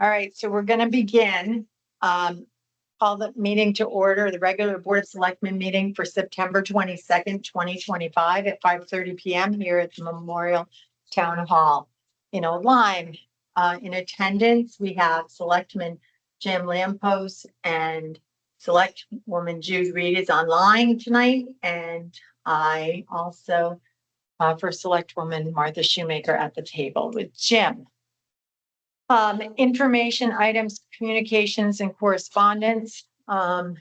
All right, so we're going to begin. Call the meeting to order, the regular Board of Selectmen meeting for September 22nd, 2025 at 5:30 PM here at the Memorial Town Hall. Lyme, in attendance, we have Selectman Jim Lampos and Selectwoman Jude Reed is online tonight. And I also, for Selectwoman Martha Shoemaker at the table with Jim. Information items, communications and correspondence. Had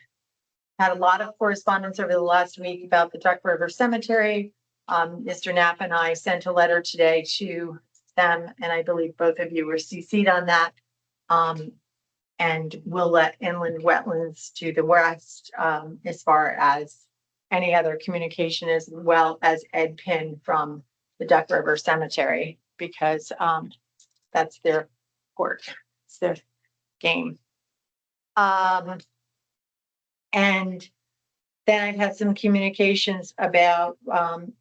a lot of correspondence over the last week about the Duck River Cemetery. Mr. Knapp and I sent a letter today to them, and I believe both of you were CC'd on that. And we'll let Inland Wetlands do the rest, as far as any other communication, as well as Ed Pinn from the Duck River Cemetery, because that's their work, it's their game. And then I've had some communications about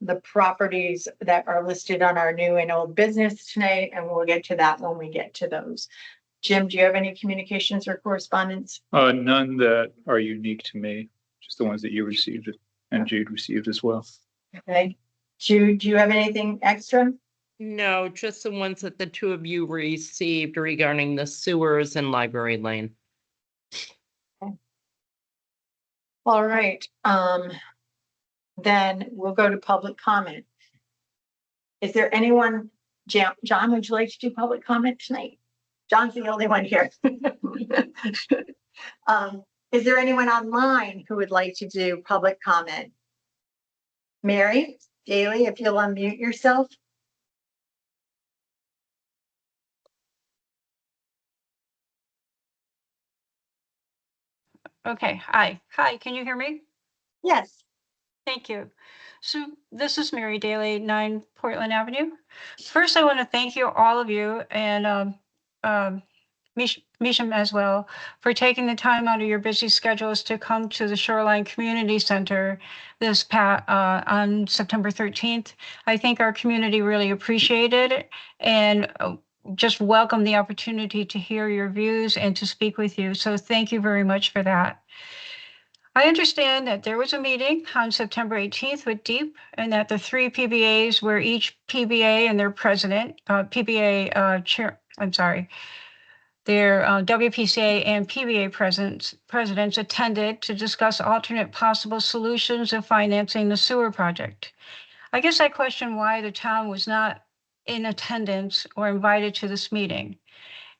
the properties that are listed on our new and old business tonight, and we'll get to that when we get to those. Jim, do you have any communications or correspondence? None that are unique to me, just the ones that you received and Jude received as well. Okay. Jude, do you have anything extra? No, just the ones that the two of you received regarding the sewers and Library Lane. Okay. All right. Then we'll go to public comment. Is there anyone, John, would you like to do public comment tonight? John's the only one here. Is there anyone online who would like to do public comment? Mary Daly, if you'll unmute yourself. Okay, hi, can you hear me? Yes. Thank you. So this is Mary Daly, 9 Portland Avenue. First, I want to thank you, all of you, and Misham as well, for taking the time out of your busy schedules to come to the Shoreline Community Center on September 13th. I think our community really appreciated it, and just welcome the opportunity to hear your views and to speak with you. So thank you very much for that. I understand that there was a meeting on September 18th with DEEP, and that the 3 PBAs, where each PBA and their president, their WPCA and PBA presidents attended to discuss alternate possible solutions of financing the sewer project. I guess I question why the town was not in attendance or invited to this meeting.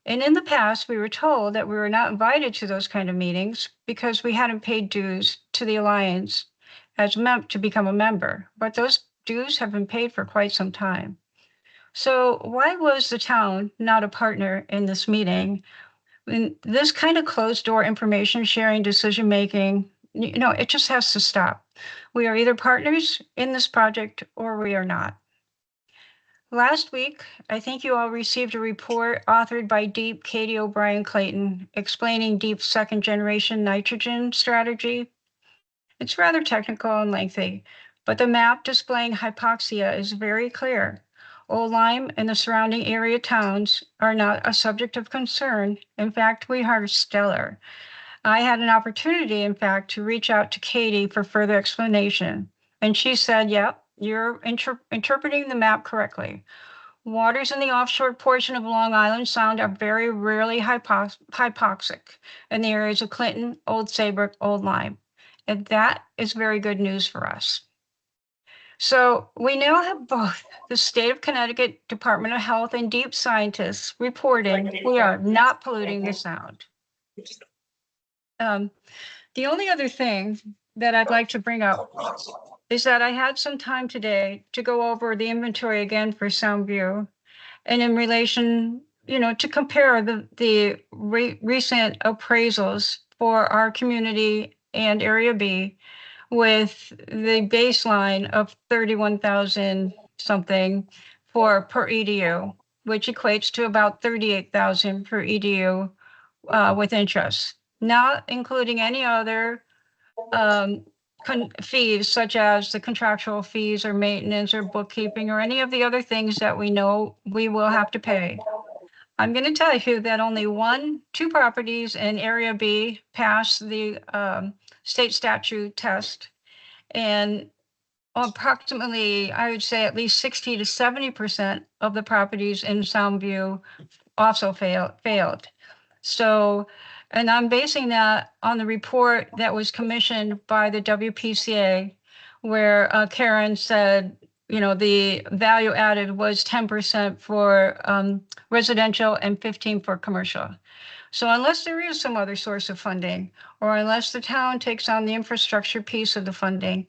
And in the past, we were told that we were not invited to those kind of meetings because we hadn't paid dues to the Alliance to become a member, but those dues have been paid for quite some time. So why was the town not a partner in this meeting? And this kind of closed door information sharing, decision making, it just has to stop. We are either partners in this project or we are not. Last week, I think you all received a report authored by DEEP Katie O'Brien Clayton explaining DEEP's second generation nitrogen strategy. It's rather technical and lengthy, but the map displaying hypoxia is very clear. Old Lyme and the surrounding area towns are not a subject of concern. In fact, we are stellar. I had an opportunity, in fact, to reach out to Katie for further explanation. And she said, yep, you're interpreting the map correctly. Waters in the offshore portion of Long Island Sound are very rarely hypoxic in the areas of Clinton, Old Saybrook, Old Lyme. And that is very good news for us. So we now have both the state of Connecticut Department of Health and DEEP scientists reporting we are not polluting the sound. The only other thing that I'd like to bring up is that I had some time today to go over the inventory again for Soundview, and in relation, to compare the recent appraisals for our community and Area B with the baseline of 31,000 something per EDU, which equates to about 38,000 per EDU with interest, not including any other fees such as the contractual fees or maintenance or bookkeeping or any of the other things that we know we will have to pay. I'm going to tell you that only two properties in Area B passed the state statute test. And approximately, I would say at least 60 to 70% of the properties in Soundview also failed. So, and I'm basing that on the report that was commissioned by the WPCA, where Karen said, you know, the value added was 10% for residential and 15 for commercial. So unless there is some other source of funding, or unless the town takes on the infrastructure piece of the funding,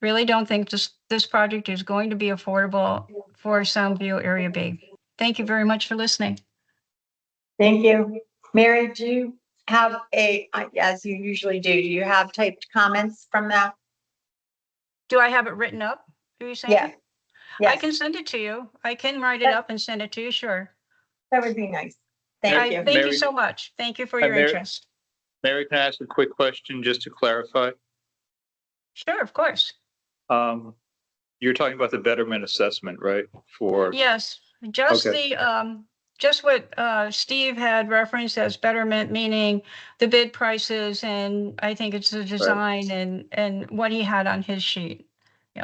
really don't think this project is going to be affordable for Soundview Area B. Thank you very much for listening. Thank you. Mary, do you have as you usually do you have typed comments from that? Do I have it written up? Are you saying? Yeah. Yes. I can send it to you. I can write it up and send it to you, sure. That would be nice. Thank you. Thank you so much. Thank you for your interest. Mary, can I ask a quick question just to clarify? Sure, of course. You're talking about the betterment assessment, right? For Yes, just Okay. just what Steve had referenced as betterment, meaning the bid prices, and I think it's the design and what he had on his sheet.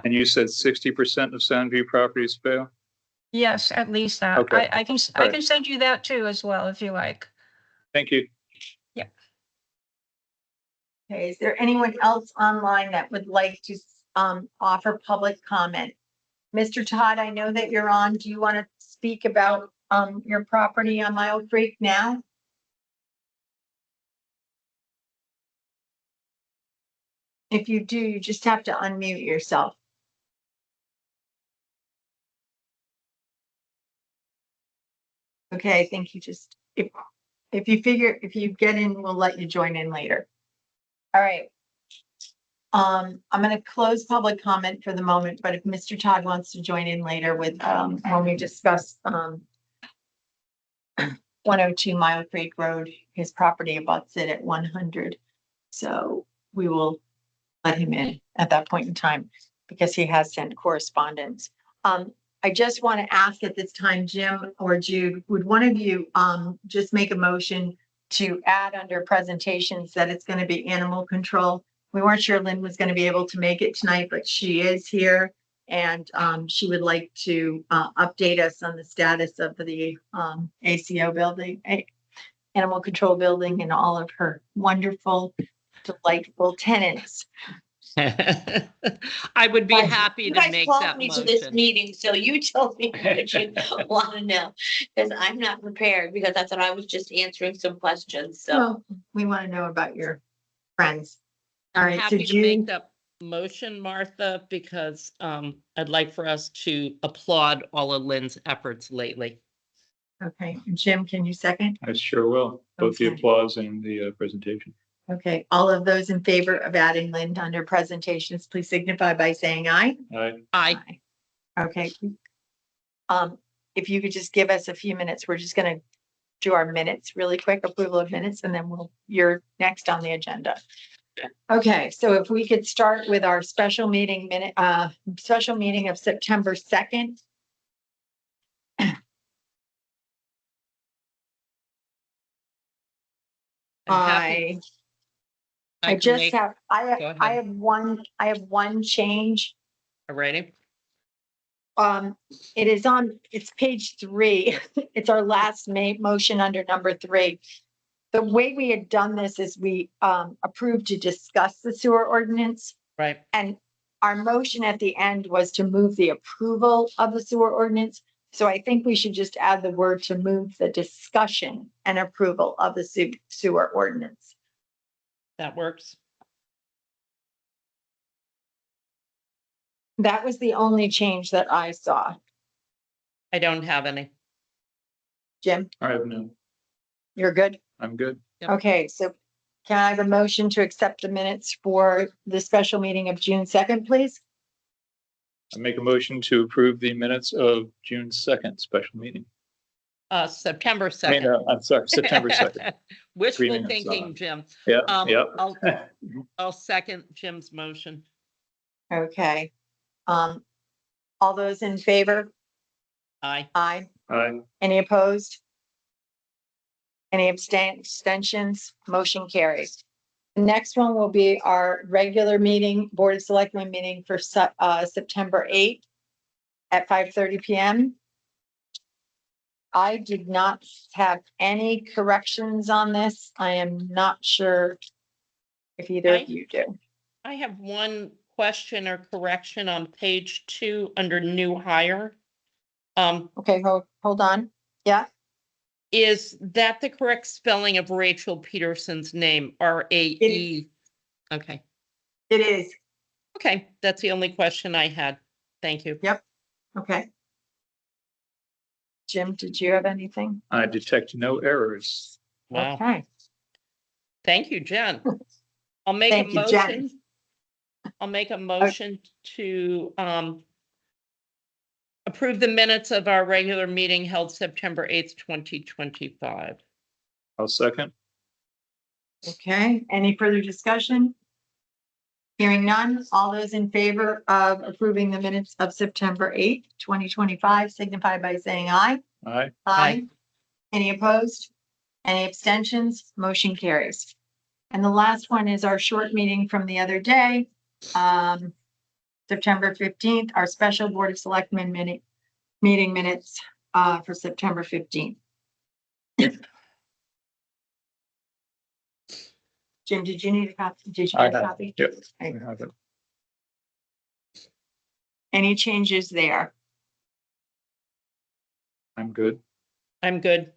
And you said 60% of Soundview properties fail? Yes, at least that. Okay. I can send you that too as well if you like. Thank you. Yeah. Okay, is there anyone else online that would like to offer public comment? Mr. Todd, I know that you're on. Do you want to speak about your property on Mile Creek now? If you do, you just have to unmute yourself. Okay, I think you just, if you get in, we'll let you join in later. All right. I'm gonna close public comment for the moment, but if Mr. Todd wants to join in later with, when we discuss, 102 Mile Creek Road, his property abuts it at 100. So we will let him in at that point in time because he has sent correspondence. I just want to ask at this time, Jim or Jude, would one of you just make a motion to add under presentations that it's going to be animal control? We weren't sure Lynn was going to be able to make it tonight, but she is here. And she would like to update us on the status of the ACO building, animal control building, and all of her wonderful, delightful tenants. I would be happy You to guys make called that me to this motion. meeting, so you tell me what you want to know, because I'm not prepared, because I thought I was just answering some questions, so. So we want to know about your friends. All I'm right, so happy to make Jude, that motion, Martha, because I'd like for us to applaud all of Lynn's efforts lately. okay, and Jim, can you second? I sure will. Both the Okay. applause and the presentation. Okay, all of those in favor of adding Lynn under presentations, please signify by saying aye. I Okay. If you could just give us a few minutes, we're just gonna do our minutes really quick, approval of minutes, and then you're next on the agenda. Okay, so if we could start with our special meeting special meeting of September 2nd. I can just make- have, Go I ahead. have one change. Ready? It is it's page 3. It's our last motion under number 3. The way we had done this is we approved to discuss the sewer ordinance, Right. and our motion at the end was to move the approval of the sewer ordinance. So I think we should just add the word to move the discussion and approval of the sewer ordinance. That works. That was the only change that I saw. I don't have any. Jim, I have none. you're good? I'm good. Yep. Okay, so can I have a motion to accept the minutes for the special meeting of June 2nd, please? I make a motion to approve the minutes of June 2nd special meeting. September I mean, 2nd. I'm sorry, September 2nd. Wishful 3 minutes, thinking, Jim. Yeah, I'll yeah. I'll second Jim's motion. Okay. All those in favor? Aye. Aye. Aye. Any opposed? Any abstentions? Motion carries. The next one will be our regular meeting, Board of Selectmen meeting for September 8th at 5:30 PM. I did not have any corrections on this. I am not sure if either of you do. I have one question or correction on page 2 under new hire. Okay, hold on. Yeah, Is that the correct spelling of Rachel Peterson's name? R-A-E? Okay, it is. okay, that's the only question I had. Thank you. Okay. Jim, did you have anything? I detect no errors. Wow, Okay, thank you, Jen. I'll make a Thank you, Jen. motion. I'll make a motion to approve the minutes of our regular meeting held September 8th, 2025. I'll second. okay. Any further discussion? Hearing none, all those in favor of approving the minutes of September 8th, 2025 signify by saying aye. Aye. Aye. Any opposed? Any abstentions? Motion carries. And the last one is our short meeting from the other day, September 15th, our special Board of Selectmen meeting minutes for September 15th. Jim, did you need a copy? Did you I get a have. copy? Yep. Okay. I have it. Any changes there? I'm good. I'm good.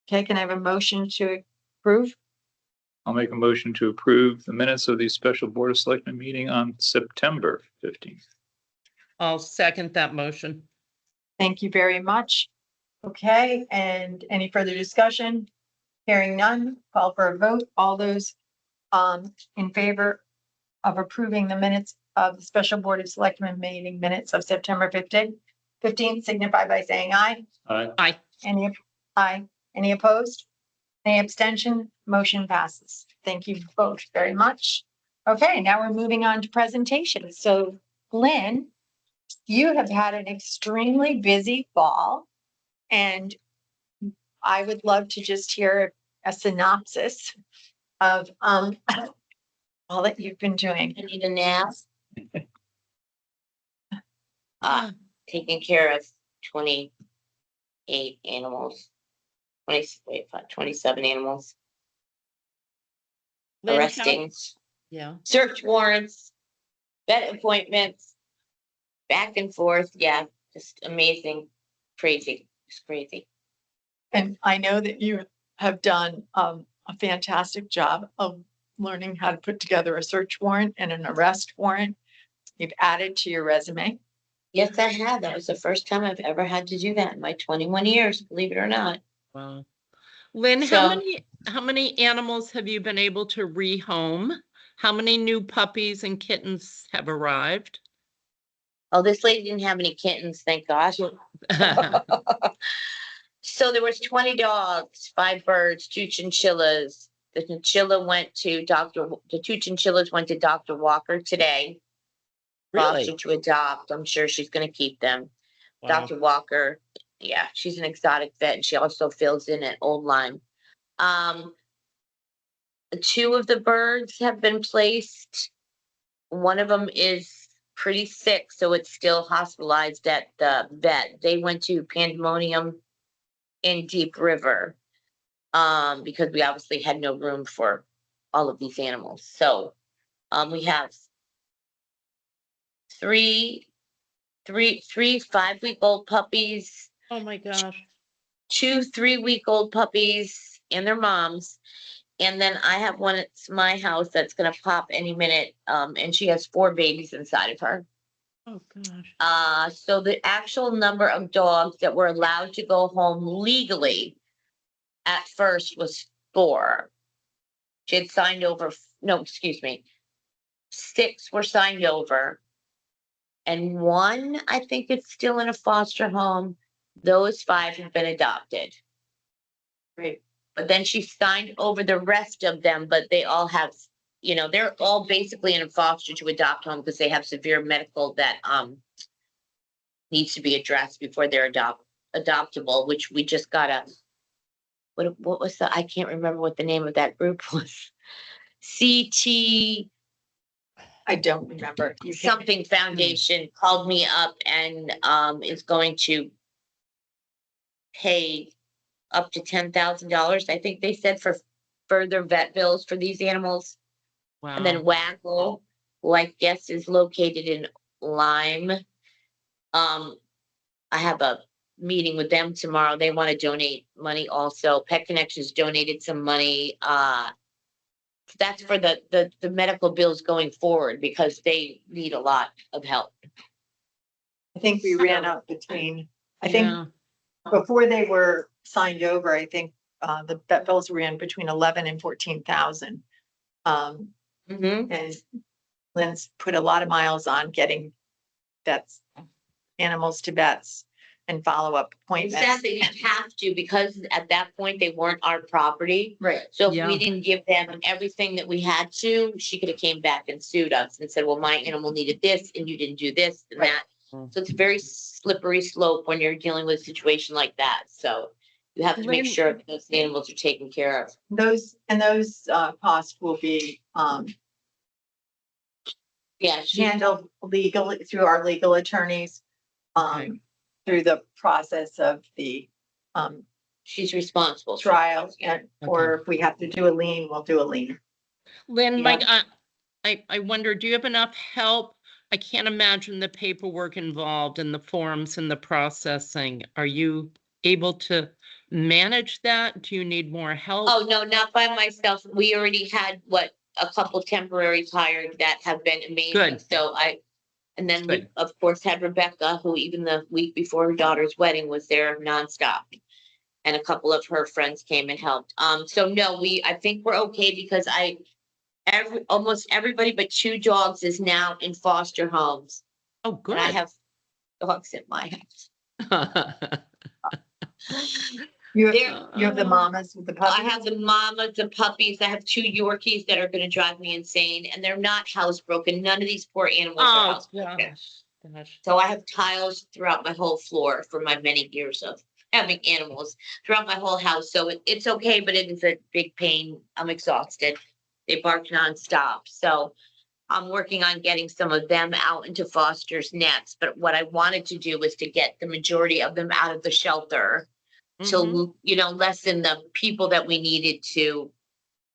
Okay, can I have a motion to approve? I'll make a motion to approve the minutes of the special Board of Selectmen meeting on September 15th. I'll second that motion. Thank you very much. Okay, and any further discussion? Hearing none, call for a vote. All those in favor of approving the minutes of the special Board of Selectmen meeting minutes of September 15th, signify by saying aye. Aye. Aye. Aye. Any opposed? Any abstention? Motion passes. Thank you both very much. Okay, now we're moving on to presentations. So Lynn, you have had an extremely busy fall, and I would love to just hear a synopsis of all that you've been doing. I need a nap. Taking care of 28 animals. 27 animals. Lynn, how- Arresting, Yeah. search warrants, vet appointments, back and forth. Yeah, just amazing, crazy, just crazy. And I know that you have done a fantastic job of learning how to put together a search warrant and an arrest warrant. You've added to your resume. Yes, I have. That was the first time I've ever had to do that in my 21 years, believe it or not. Wow. Lynn, So- how many animals have you been able to rehome? How many new puppies and kittens have arrived? Oh, this lady didn't have any kittens, thank God. So there was 20 dogs, 5 birds, 2 chinchillas. The two chinchillas went to Dr. Walker today. Really? Foster to adopt. I'm sure she's gonna keep them. Wow. Dr. Walker, yeah, she's an exotic vet and she also fills in at Old Lyme. 2 of the birds have been placed. One of them is pretty sick, so it's still hospitalized at the vet. They went to Pandemonium in Deep River because we obviously had no room for all of these animals. So we have 3 5-week-old puppies, Oh, my gosh. 2 3-week-old puppies and their moms. And then I have one at my house that's gonna pop any minute. And she has 4 babies inside of her. Oh, gosh. So the actual number of dogs that were allowed to go home legally at first was 4. She had signed over, no, excuse me. 6 were signed over. And 1, I think it's still in a foster home. Those 5 have been adopted. Great. But then she signed over the rest of them, but they all have, they're all basically in a foster to adopt home because they have severe medical that needs to be addressed before they're adoptable, which we just got what was I can't remember what the name of that group was. CT I don't remember. You can, something foundation called me up and is going to pay up to $10,000, I think they said, for further vet bills for these animals. And then Wow. Waggle, who I guess is located in Lyme. I have a meeting with them tomorrow. They want to donate money also. Pet Connections donated some money. That's for the medical bills going forward because they need a lot of help. I think we ran up between, I think Yeah. before they were signed over, I think the vet bills ran between 11 and 14,000. Mhm. And Lynn's put a lot of miles on getting vets, animals to vets and follow-up appointments. Exactly, you have to, because at that point, they weren't our property. Right. So if Yeah. we didn't give them everything that we had to, she could have came back and sued us and said, well, my animal needed this and you didn't do this and Right. that. Mm. So it's a very slippery slope when you're dealing with a situation like that. So you have to make Lynn- sure that those animals are taken care of. Those costs will be Yeah, handled legally through our legal attorneys. Okay. Through the process of the she's responsible. trial, and or if we have to do a lien, we'll do a lien. Lynn, Yeah. Mike, I wonder, do you have enough help? I can't imagine the paperwork involved and the forms and the processing. Are you able to manage that? Do you need more help? Oh, no, not by myself. We already had a couple temporaries hired that have been amazing. Good. So and then we, Good. of course, had Rebecca, who even the week before her daughter's wedding was there nonstop. And a couple of her friends came and helped. So no, I think we're okay because almost everybody but 2 dogs is now in foster homes. Oh, And I good. have dogs at my house. You There- have the mamas with the I puppies. have the mamas, the puppies. I have 2 Yorkies that are gonna drive me insane, and they're not housebroken. None of these poor animals are Oh, housebroken. gosh. So I have tiles throughout my whole floor for my many years of having animals throughout my whole house. So it's okay, but it is a big pain. I'm exhausted. They bark nonstop. So I'm working on getting some of them out into foster's nets. But what I wanted to do was to get the majority of them out of the shelter Mhm. to, lessen the people that we needed to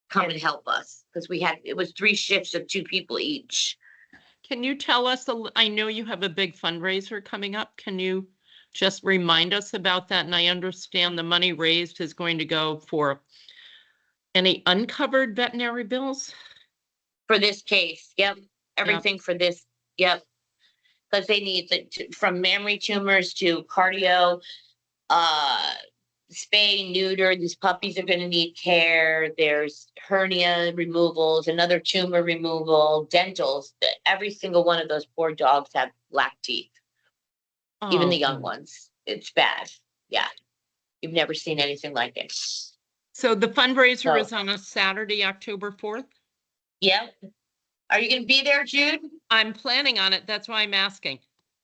come and help us. Because it was 3 shifts of 2 people each. Can you tell us, I know you have a big fundraiser coming up. Can you just remind us about that? And I understand the money raised is going to go for any uncovered veterinary bills? For this case, yep, everything for this, yep. Because they need from mammary tumors to cardio, spay, neuter, these puppies are gonna need care. There's hernia removals, another tumor removal, dentals. Every single one of those poor dogs have black teeth, even Oh, the young good. ones. It's bad, yeah. You've never seen anything like it. So the fundraiser So- is on a Saturday, October 4th? Yep. Are you gonna be there, Jude? I'm planning on it. That's why I'm asking.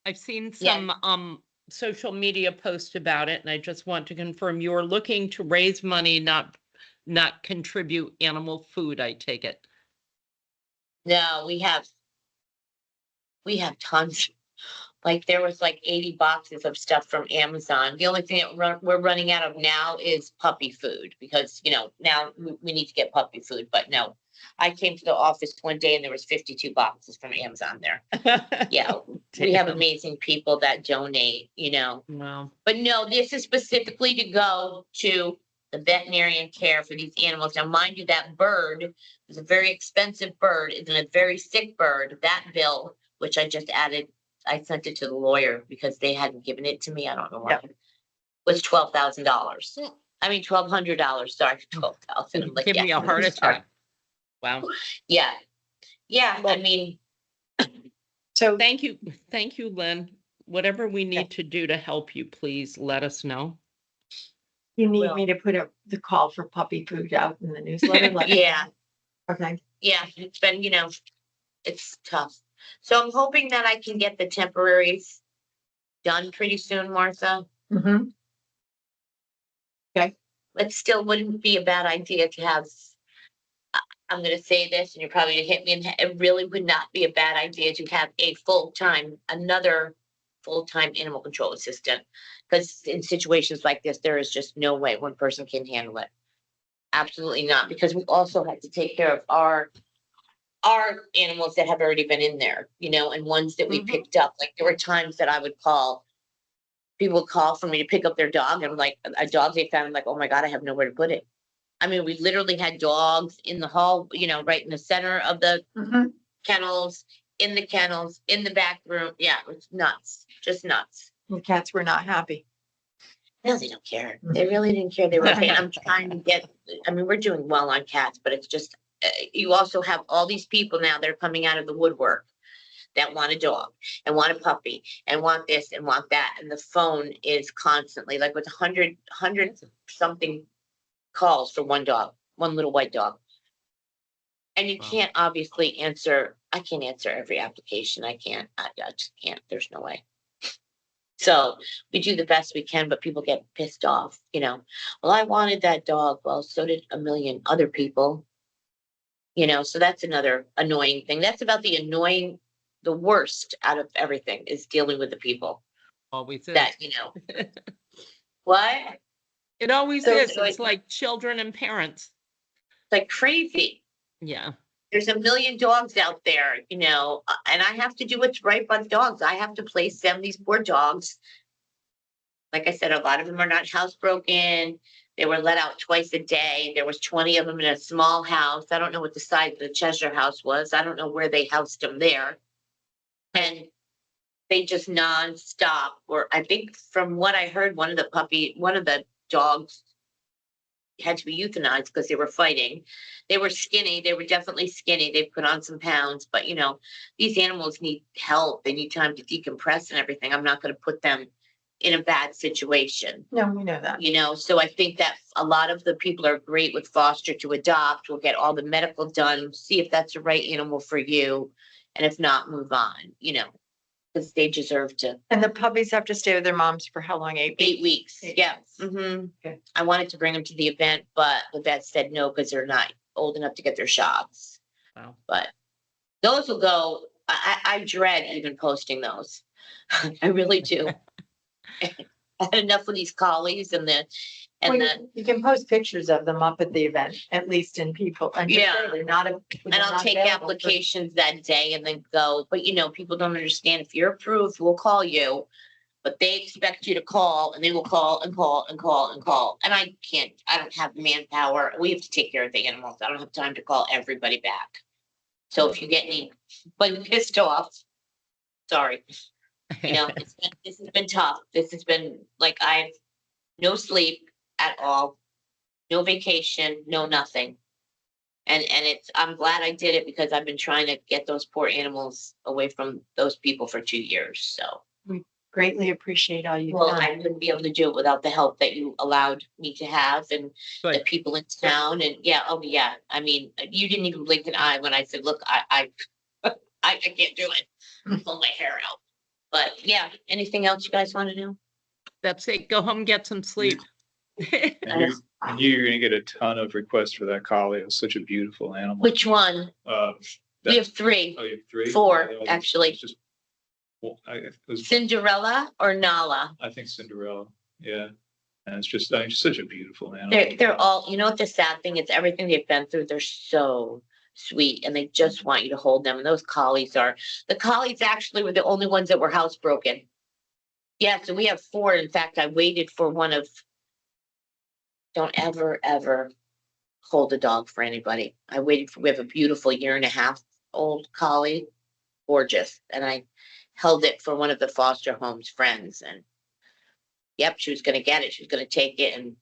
I've seen Yeah. some social media posts about it, and I just want to confirm you're looking to raise money, not contribute animal food, I take it. No, we have tons. Like there was like 80 boxes of stuff from Amazon. The only thing that we're running out of now is puppy food because, now we need to get puppy food. But no, I came to the office one day and there was 52 boxes from Amazon there. Yeah, we have Damn. amazing people that donate, Wow. But no, this is specifically to go to the veterinarian care for these animals. Now, mind you, that bird is a very expensive bird, is a very sick bird. That bill, which I just added, I sent it to the lawyer because they hadn't given it to me. I don't know why. Was $12,000. I mean, $1,200. Sorry, 12,000. I'm like, Give me a yeah, heart I'm sorry. attack. Wow. Yeah, yeah. I Well- mean, So Thank you, Lynn. Whatever we need to do to help you, please let us know. you need Well- me to put the call for puppy food out in the newsletter? yeah. Okay. Yeah, it's been, it's tough. So I'm hoping that I can get the temporaries done pretty soon, Martha. Mm-hmm. it still wouldn't be a bad idea to have. I'm gonna say this and you're probably gonna hit me in the head. It really would not be a bad idea to have another full-time animal control assistant. Because in situations like this, there is just no way one person can handle it. Absolutely not, because we also have to take care of our animals that have already been in there, and ones that we Mhm. picked up. Like there were times that I would call, people would call for me to pick up their dog, and like a dog they found, I'm like, oh my God, I have nowhere to put it. I mean, we literally had dogs in the hall, right in the center of the Mhm. kennels, in the back room. Yeah, it was nuts, just nuts. The cats were not happy. No, they don't care. They really didn't care. They were okay. I'm trying to get, I mean, we're doing well on cats, but it's just, you also have all these people now that are coming out of the woodwork that want a dog and want a puppy and want this and want that. And the phone is constantly like with hundred something calls for one dog, one little white dog. And you Wow. can't obviously answer, I can't answer every application. I just can't. There's no way. So we do the best we can, but people get pissed off, Well, I wanted that dog. Well, so did a million other people. So that's another annoying thing. That's about the worst out of everything is dealing with the people Always is. that, what? It always So- is. so It's it- like children and parents. Like crazy. Yeah. There's a million dogs out there, and I have to do what's right by the dogs. I have to place them, these poor dogs. Like I said, a lot of them are not housebroken. They were let out twice a day. There was 20 of them in a small house. I don't know what the size of the Cheshire house was. I don't know where they housed them there. And they just nonstop were, I think from what I heard, one of the dogs had to be euthanized because they were fighting. They were skinny. They were definitely skinny. They put on some pounds, but these animals need help. They need time to decompress and everything. I'm not going to put them in a bad situation, No, we know that. So I think that a lot of the people are great with foster to adopt. We'll get all the medical done, see if that's the right animal for you. And if not, move on, because they deserve to. And the puppies have to stay with their moms for how long? 8 weeks? 8 weeks, 8 yeah. weeks. Mhm. Okay. I wanted to bring them to the event, but the vet said no, because they're not old enough to get their shots. Wow. But those will go, I dread even posting those. I really do. I had enough of these collies and Well, you can post pictures of them up at the event, at least in people. And just say Yeah. they're not. and I'll take applications that day and then go, but people don't understand, if you're approved, we'll call you. But they expect you to call, and they will call and call and call and call. And I don't have manpower. We have to take care of the animals. I don't have time to call everybody back. So if you get anybody pissed off, sorry, this has been tough. This has been like, I've no sleep at all, no vacation, no nothing. And I'm glad I did it, because I've been trying to get those poor animals away from those people for 2 years. So, Greatly appreciate all you've well, done. I wouldn't be able to do it without the help that you allowed me to have, and the Good. people in town. And yeah. I mean, you didn't even blink an eye when I said, look, I can't do it. Pull my hair out. But yeah, anything else you guys want to know? That's it. Go home, get some sleep. And you're gonna get a ton of requests for that collie. It's such a beautiful animal. Which one? Uh, We have 3. oh, you have 3? 4, Yeah, actually. it's just- Well, it was, Cinderella or Nala? I think Cinderella, yeah. And it's just such a beautiful animal. They're all, what the sad thing is, everything they've been through, they're so sweet, and they just want you to hold them. And the collies actually were the only ones that were housebroken. Yeah, so we have 4. In fact, I waited for one of, don't ever hold a dog for anybody. We have a beautiful 1.5-year-old collie, gorgeous. And I held it for one of the foster home's friends, and yep, she was gonna get it. She was gonna take it, and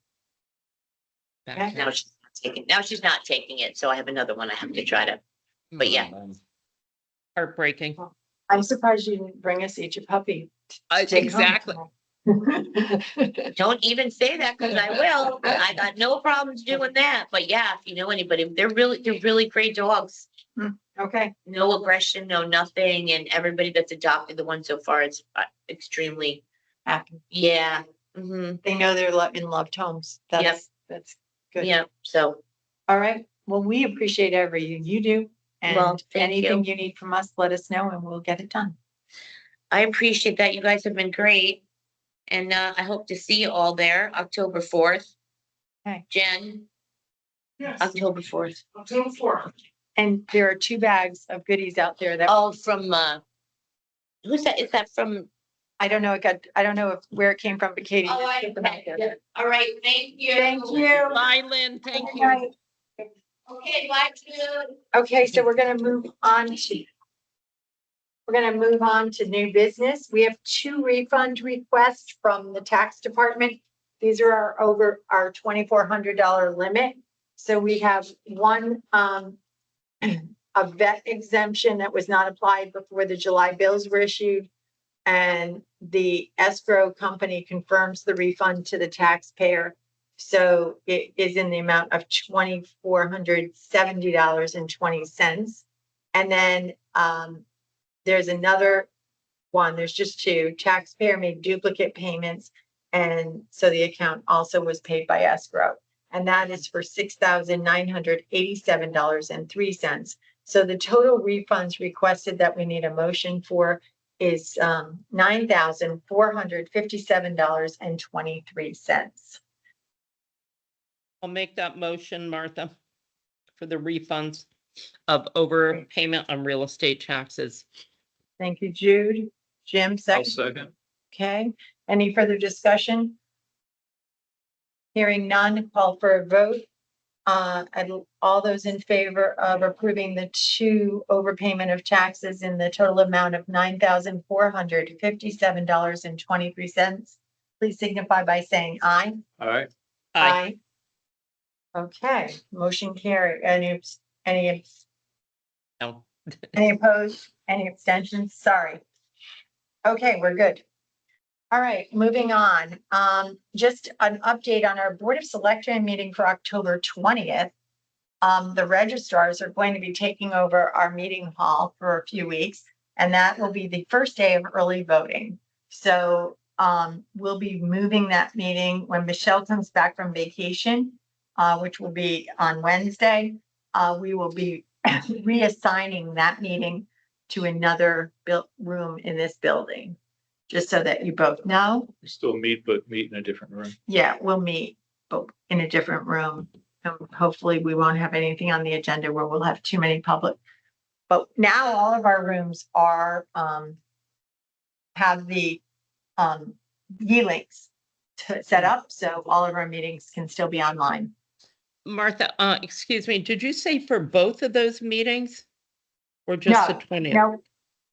Back now she's not taking it. So I have another one I have to try to, but yeah. Heartbreaking. I'm surprised you didn't bring us each a puppy. to take home Exactly. tonight. Don't even say that, because I will. I got no problems doing that. But yeah, if you know anybody, they're really great dogs. Okay, No aggression, no nothing. And everybody that's adopted the one so far is extremely, happy. yeah. Hmm. They know they're in loved homes. Yep. That's That's good. Yeah, so, All right. Well, we appreciate everything you do. Well, And thank anything you. you need from us, let us know and we'll get it done. I appreciate that. You guys have been great. And I hope to see you all there, October 4th. Okay. Jen, Yes, October 4th. October 4th. And there are 2 bags of goodies out there that Oh, from, who's that? Is that from? I don't know. I don't know where it came from, but Katie. All just right, put them out there. all right, thank you. Thank you. Bye, Lynn. Thank Good you. night. Okay, bye, Jude. Okay, so we're gonna move on to. We're gonna move on to new business. We have 2 refund requests from the tax department. These are over our $2,400 limit. So we have one, a vet exemption that was not applied before the July bills were issued. And the escrow company confirms the refund to the taxpayer. So it is in the amount of $2,470.20. And then, there's another one, there's just 2. Taxpayer made duplicate payments. And so the account also was paid by escrow. And that is for $6,987.03. So the total refunds requested that we need a motion for is $9,457.23. I'll make that motion, Martha, for the refunds of overpayment on real estate taxes. Thank you, Jude. Jim, I'll second. second. Okay, any further discussion? Hearing none, call for a vote. And all those in favor of approving the 2 overpayment of taxes in the total amount of $9,457.23, please signify by saying aye. All right. Aye. Okay, motion carried. Any No. opposed? Any abstentions? Sorry. Okay, we're good. All right, moving on. Just an update on our Board of Selectmen meeting for October 20th. The registrars are going to be taking over our meeting hall for a few weeks, and that will be the first day of early voting. So we'll be moving that meeting when Michelle comes back from vacation, which will be on Wednesday. We will be reassigning that meeting to another room in this building, just so that you both know. We still meet, but meet in a different room. Yeah, we'll meet, but in a different room. Hopefully we won't have anything on the agenda where we'll have too many public. But now all of our rooms are, have the, links set up, so all of our meetings can still be online. Martha, excuse me, did you say for both of those meetings? Or just the 20th? No,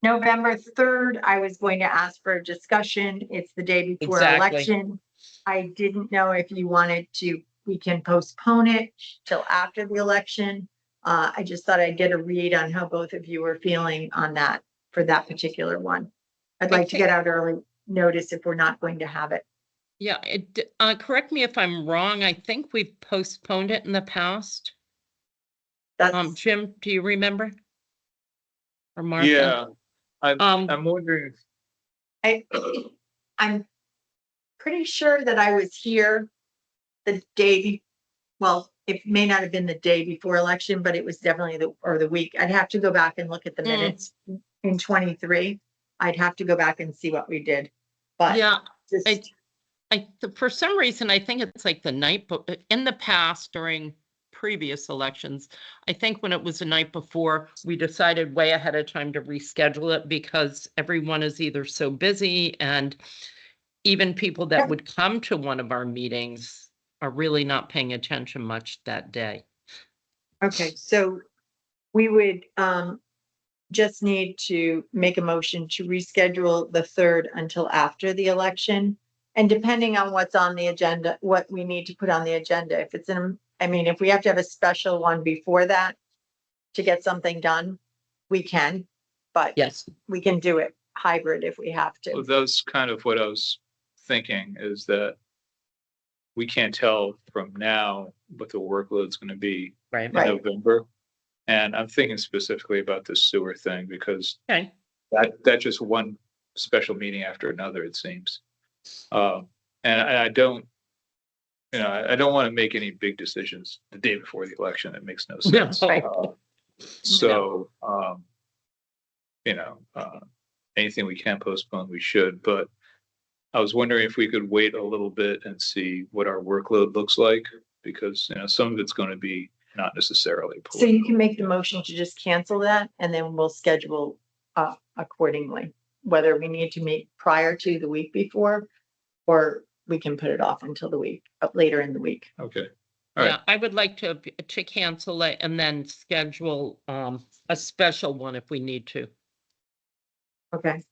November 3rd, I was going to ask for a discussion. It's the day before Exactly. election. I didn't know if you wanted to, we can postpone it till after the election. I just thought I'd get a read on how both of you were feeling on that for that particular one. I'd like to Okay. get out early notice if we're not going to have it. Yeah, correct me if I'm wrong. I think we've postponed it in the past. That's, Jim, do you remember? Or Martha? Yeah, Um, I'm wondering, I'm pretty sure that I was here the day, well, it may not have been the day before election, but it was definitely the week. I'd have to go back and look at the minutes in 23. I'd have to go back and see what we did. But yeah, just, for some reason, I think it's like the night, but in the past, during previous elections, I think when it was the night before, we decided way ahead of time to reschedule it because everyone is either so busy, and even people that would come to one of our meetings are really not paying attention much that day. okay, so we would just need to make a motion to reschedule the 3rd until after the election. And depending on what's on the agenda, what we need to put on the agenda, if it's if we have to have a special one before that to get something done, we can, but Yes. we can do it hybrid if we have well, to. that's kind of what I was thinking, is that we can't tell from now what the workload's gonna be Right. in Right. November. And I'm thinking specifically about the sewer thing, because Okay. that's just one special meeting after another, it seems. And I don't, I don't want to make any big decisions the day before the election. It makes no No. sense. Right. So, anything we can postpone, we should, but I was wondering if we could wait a little bit and see what our workload looks like, because, some of it's going to be not necessarily So you political. can make the motion to just cancel that and then we'll schedule accordingly. Whether we need to meet prior to the week before, or we can put it off until the week, later in the week. Okay. All right. Yeah, I would like to cancel it and then schedule a special one if we need to. Okay.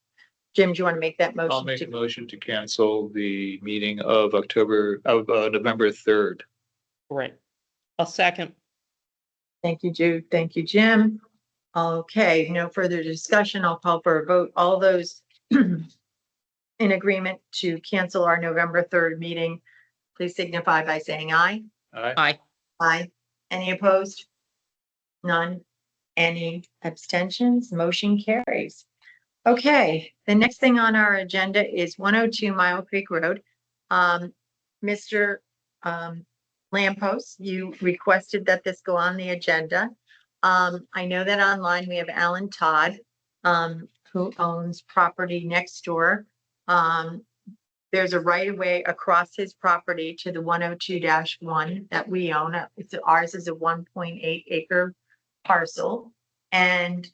Jim, do you want to make that motion? I'll make a motion to cancel the meeting of November 3rd. Right. I'll second. Thank you, Jude. Thank you, Jim. Okay, no further discussion. I'll call for a vote. All those in agreement to cancel our November 3rd meeting, please signify by saying aye. Aye. Aye. Aye. Any opposed? None. Any abstentions? Motion carries. Okay, the next thing on our agenda is 102 Mile Creek Road. Mr. Lampos, you requested that this go on the agenda. I know that online we have Alan Todd, who owns property next door. There's a right of way across his property to the 102-1 that we own. Ours is a 1.8 acre parcel. And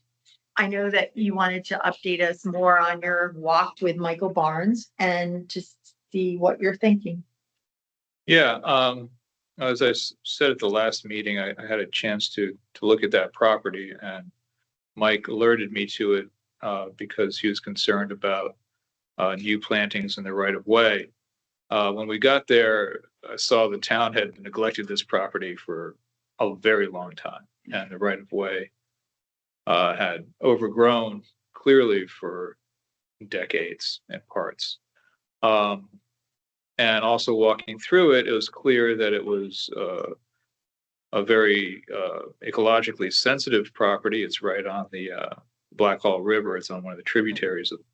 I know that you wanted to update us more on your walk with Michael Barnes and to see what you're thinking. Yeah, as I said at the last meeting, I had a chance to look at that property, and Mike alerted me to it because he was concerned about new plantings in the right of way. When we got there, I saw the town had neglected this property for a very long time, and the right of way had overgrown clearly for decades in parts. And also walking through it, it was clear that it was a very ecologically sensitive property. It's right on the Blackhall River. It's on one of the tributaries of the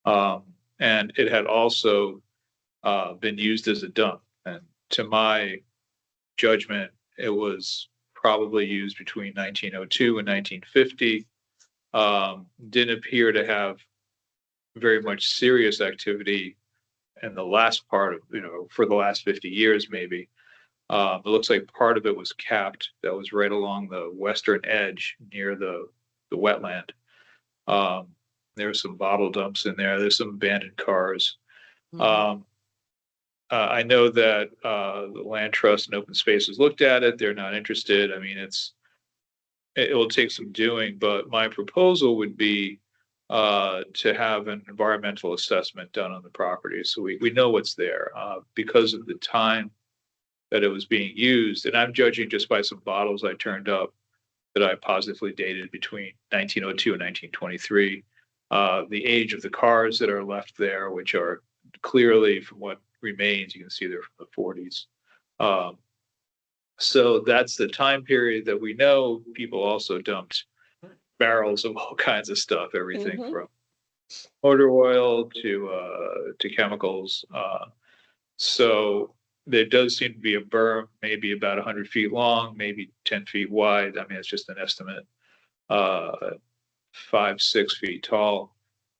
Blackhall. And it had also been used as a dump. And to my judgment, it was probably used between 1902 and 1950. Didn't appear to have very much serious activity in the last part of, for the last 50 years, maybe. It looks like part of it was capped. That was right along the western edge near the wetland. There were some bottle dumps in there. There's some abandoned cars. I know that the Land Trust and Open Spaces looked at it. They're not interested. I mean, it will take some doing, but my proposal would be to have an environmental assessment done on the property. So we know what's there because of the time that it was being used. And I'm judging just by some bottles I turned up that I positively dated between 1902 and 1923. The age of the cars that are left there, which are clearly from what remains, you can see they're from the 40s. So that's the time period that we know. People also dumped barrels of all kinds of stuff, everything from motor oil to chemicals. So there does seem to be a berm, maybe about 100 feet long, maybe 10 feet wide. I mean, it's just an estimate. 5-6 feet tall.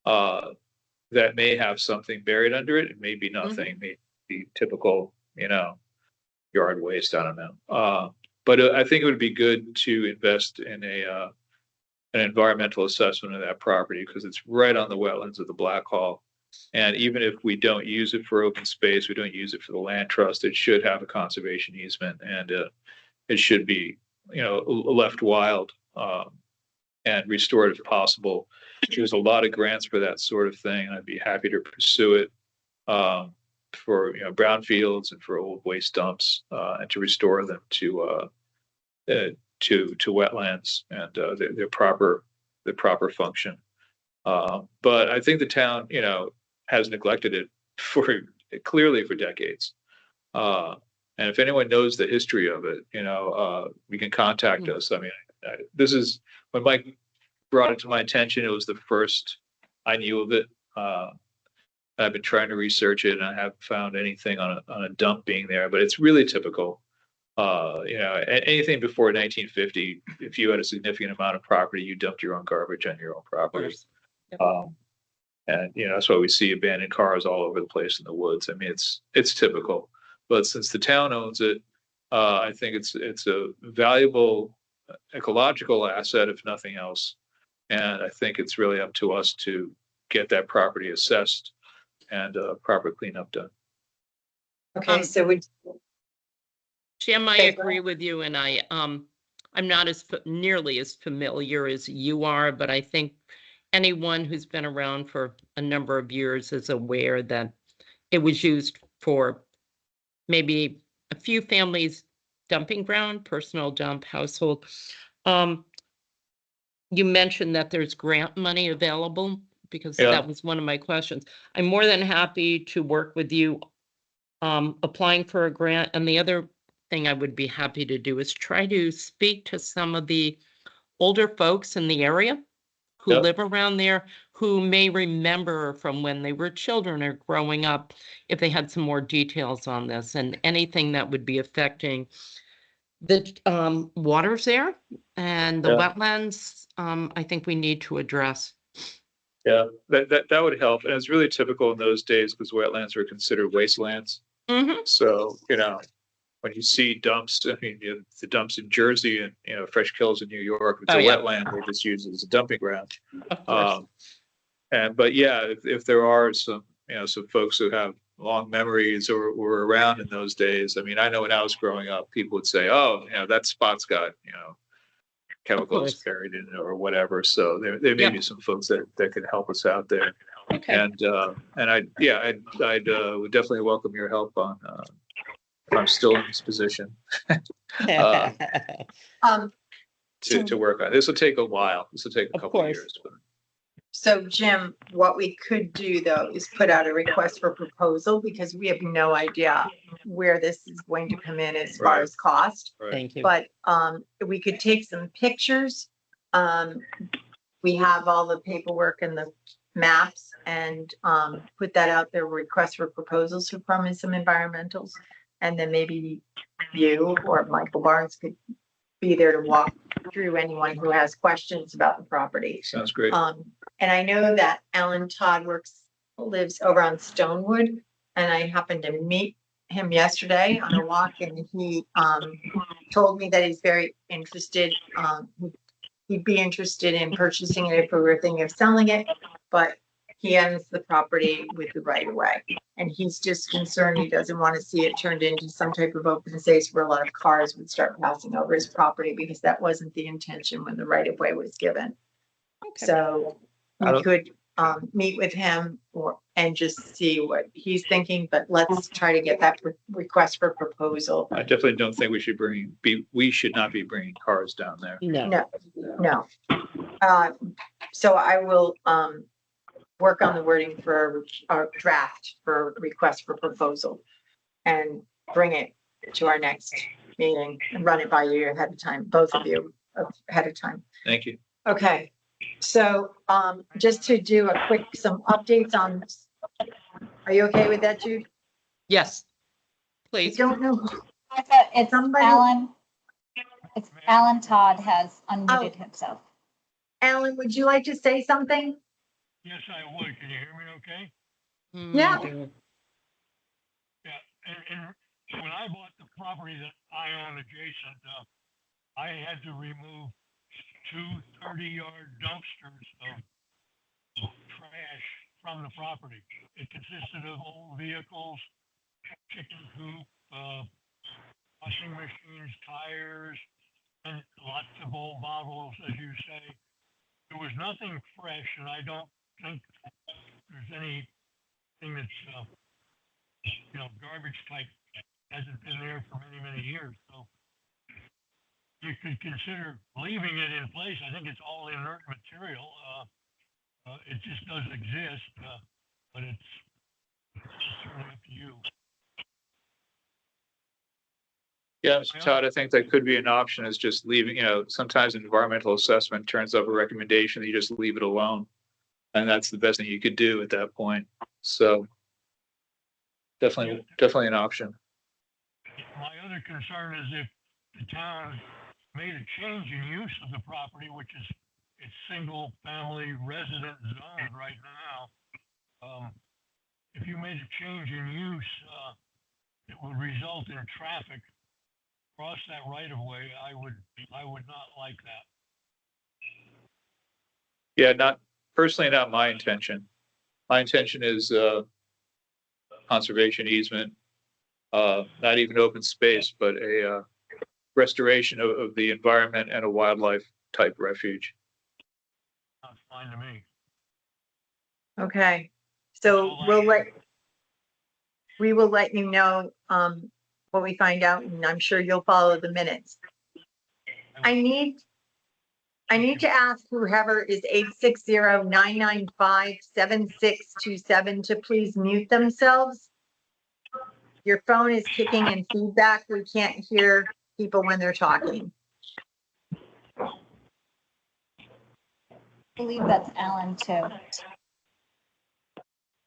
That may have something buried under it. It may be nothing. It may be typical, yard waste. I don't know. But I think it would be good to invest in an environmental assessment of that property because it's right on the wetlands of the Blackhall. And even if we don't use it for open space, we don't use it for the land trust, it should have a conservation easement, and it should be, left wild and restored if possible. There's a lot of grants for that sort of thing, and I'd be happy to pursue it for brownfields and for old waste dumps and to restore them to wetlands and their proper function. But I think the town, has neglected it clearly for decades. And if anyone knows the history of it, we can contact us. I mean, this is when Mike brought it to my attention. It was the first I knew of it. I've been trying to research it and I haven't found anything on a dump being there, but it's really typical. Anything before 1950, if you had a significant amount of property, you dumped your own garbage on your own Of property. course. Yep. And that's why we see abandoned cars all over the place in the woods. I mean, it's typical. But since the town owns it, I think it's a valuable ecological asset, if nothing else. And I think it's really up to us to get that property assessed and proper cleanup done. Okay, Um, so we, Jim, I Okay, go agree with you, and I'm not nearly as familiar as you are, but I think anyone who's been around for a number of years is aware that it was used for maybe a few families' dumping ground, personal dump, household. You mentioned that there's grant money available, because Yeah. that was one of my questions. I'm more than happy to work with you applying for a grant. And the other thing I would be happy to do is try to speak to some of the older folks in the area who Yep. live around there, who may remember from when they were children or growing up, if they had some more details on this and anything that would be affecting the waters there and the Yeah. wetlands. I think we need to address. Yeah, that would help. And it's really typical in those days because wetlands were considered wastelands. Mhm. So, when you see dumps, I mean, the dumps in Jersey and, Fresh Kills in New York, it's Oh, a yeah. wetland, they just use it as a dumping ground. Of course. But yeah, if there are some folks who have long memories or were around in those days, I mean, I know when I was growing up, people would say, oh, that spot's got, chemicals course. buried in it or whatever. So there may Yeah. be some folks that could help us out there. Okay. And I'd would definitely welcome your help on, if I'm still in this position, um, to work on. This will take a while. This will take a Of couple of course. years, but so Jim, what we could do though is put out a request for proposal because we have no idea where this is going to come in as far Right. as cost. right. Thank you. But we could take some pictures. We have all the paperwork and the maps and put that out there, request for proposals from some environmentals. And then maybe you or Michael Barnes could be there to walk through anyone who has questions about the property. Sounds great. And I know that Alan Todd lives over on Stonewood, and I happened to meet him yesterday on a walk, and he told me that he's very interested. He'd be interested in purchasing it if we were thinking of selling it, but he owns the property with the right of way. And he's just concerned, he doesn't want to see it turned into some type of open space where a lot of cars would start passing over his property, because that wasn't the intention when the right of way was given. Okay. So I we don't- could meet with him and just see what he's thinking, but let's try to get that request for proposal. I definitely don't think we should not be bringing cars down there. No. No. So I will work on the wording for a draft for request for proposal and bring it to our next meeting and run it by you ahead of time, both of you ahead of time. Thank you. Okay, so just to do some updates on, are you okay with that, Jude? Yes. I Please. don't know. It's Somebody- Alan. It's Alan Todd has unmuted himself. Alan, would you like to say something? Yes, I would. Can you hear me okay? Yeah. Yeah, and when I bought the property that I own adjacent, I had to remove two 30-yard dumpsters of trash from the property. It consisted of old vehicles, chicken coop, washing machines, tires, and lots of old bottles, as you say. There was nothing fresh, and I don't think there's anything that's, garbage type hasn't been there for many, many years. So you could consider leaving it in place. I think it's all inert material. It just doesn't exist, but it's certainly up to you. Yeah, Mr. Todd, I think that could be an option, is just leaving, sometimes an environmental assessment turns up a recommendation that you just leave it alone. And that's the best thing you could do at that point. So definitely an option. My other concern is if the town made a change in use of the property, which is it's single family resident zone right now. If you made a change in use, it would result in traffic across that right of way. I would not like that. Yeah, not my intention. My intention is, conservation easement, not even open space, but a, restoration of the environment and a wildlife type refuge. Sounds fine to me. Okay, so we will let you know, what we find out, and I'm sure you'll follow the minutes. I need to ask whoever is 860-995-7627 to please mute themselves. Your phone is kicking in feedback. We can't hear people when they're talking. I believe that's Alan too.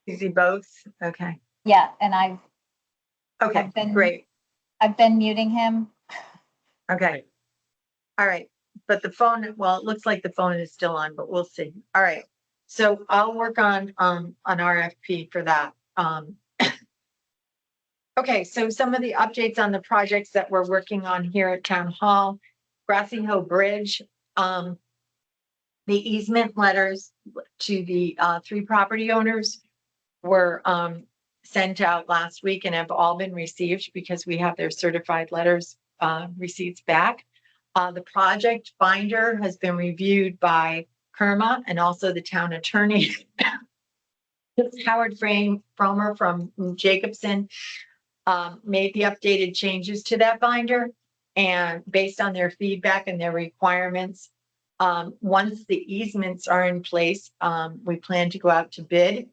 You see both? Okay, Yeah, and I've okay, been- great. I've been muting him. Okay. All right, but the phone, well, it looks like the phone is still on, but we'll see. All right. So I'll work on an RFP for that. Okay, so some of the updates on the projects that we're working on here at Town Hall, Grassy Hill Bridge, the easement letters to the 3 property owners were sent out last week and have all been received because we have their certified letters receipts back. The project binder has been reviewed by Kerma and also the town attorney. Howard Fromer from Jacobson made the updated changes to that binder. And based on their feedback and their requirements, once the easements are in place, we plan to go out to bid.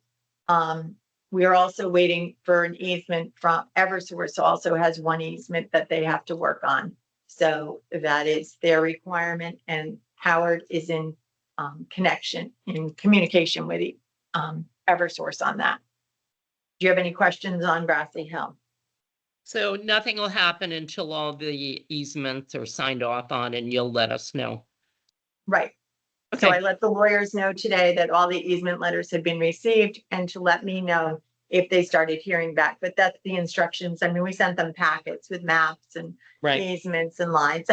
We are also waiting for an easement from Eversource, also has one easement that they have to work on. So that is their requirement, and Howard is in communication with Eversource on that. Do you have any questions on Grassy Hill? So nothing will happen until all the easements are signed off on and you'll let us know. Right. So I Okay, let the lawyers know today that all the easement letters had been received and to let me know if they started hearing back. But that's the instructions. I mean, we sent them packets with maps and right. easements and lines.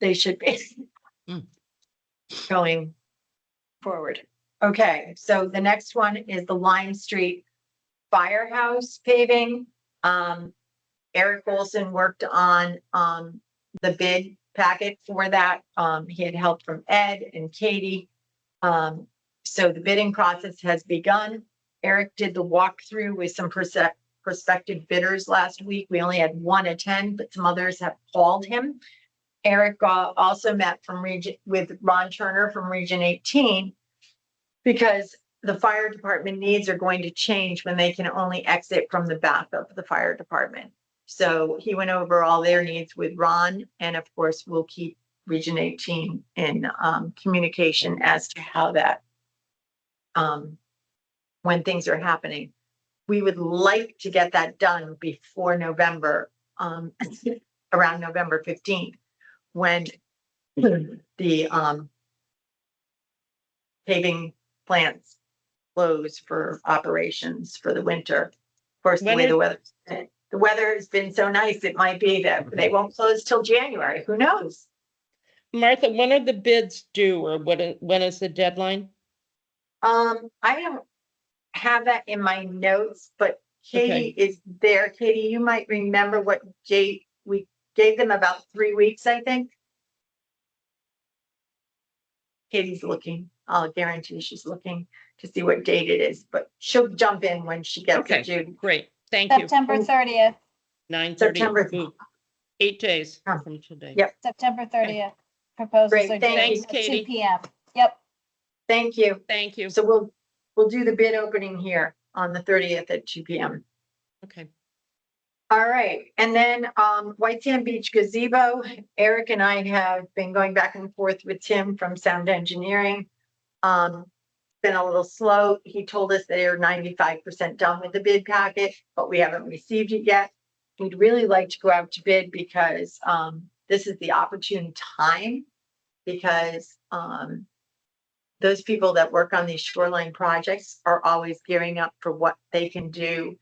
They should be Mm. going forward. Okay, so the next one is the Lime Street Firehouse paving. Eric Olson worked on the bid packet for that. He had help from Ed and Katie. So the bidding process has begun. Eric did the walkthrough with some prospective bidders last week. We only had 1 attend, but some others have called him. Eric also met with Ron Turner from Region 18 because the fire department needs are going to change when they can only exit from the back of the fire department. So he went over all their needs with Ron, and of course, we'll keep Region 18 in communication as to how that, when things are happening. We would like to get that done before November, around November 15th, when the paving plants close for operations for the winter. Of course, the way the weather has been so nice, it might be that they won't close till January. Who knows? Martha, when are the bids due, or when is the deadline? I don't have that in my notes, but Katie Okay. is there. Katie, you might remember what date we gave them, about 3 weeks, I think. Katie's looking. I'll guarantee she's looking to see what date it is, but she'll jump in when she gets Okay, it, Judy. great. Thank you. September 30th, 9:30. September. Ooh, 8 days Oh, from today. yep. September 30th. Proposals Great, are thank due you. at Thanks, 2 Katie. PM. Yep. Thank you. Thank you. So we'll do the bid opening here on the 30th at 2 PM. Okay. All right, and then White Sand Beach Gazebo, Eric and I have been going back and forth with Tim from Sound Engineering. been a little slow. He told us they are 95% done with the bid packet, but we haven't received it yet. We'd really like to go out to bid because this is the opportune time, because those people that work on these shoreline projects are always gearing up for what they can do,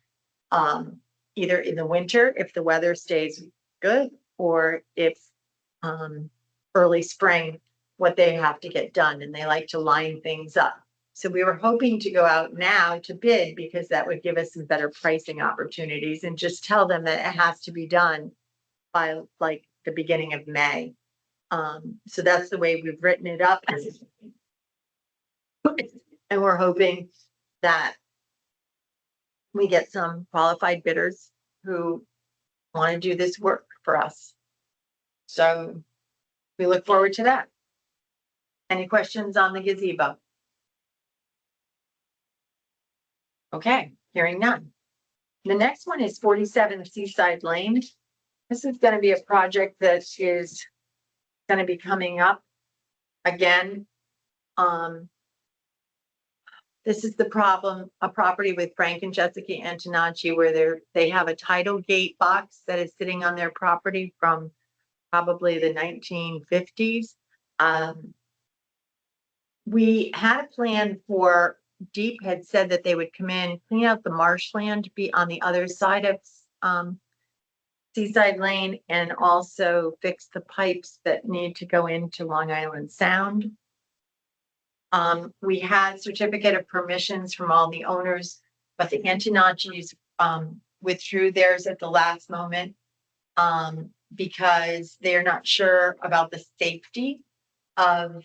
either in the winter if the weather stays good, or if early spring, what they have to get done, and they like to line things up. So we were hoping to go out now to bid, because that would give us some better pricing opportunities, and just tell them that it has to be done by like the beginning of May. So that's the way we've written it up. And we're hoping that we get some qualified bidders who want to do this work for us. So we look forward to that. Any questions on the gazebo? Okay, hearing none. The next one is 47 Seaside Lane. This is going to be a project that is going to be coming up again. This is the problem, a property with Frank and Jessica Antonacci, where they have a title gate box that is sitting on their property from probably the 1950s. We had a plan for, Deep had said that they would come in, clean out the marshland, be on the other side of Seaside Lane, and also fix the pipes that need to go into Long Island Sound. We had certificate of permissions from all the owners, but the Antonacci's withdrew theirs at the last moment because they're not sure about the safety of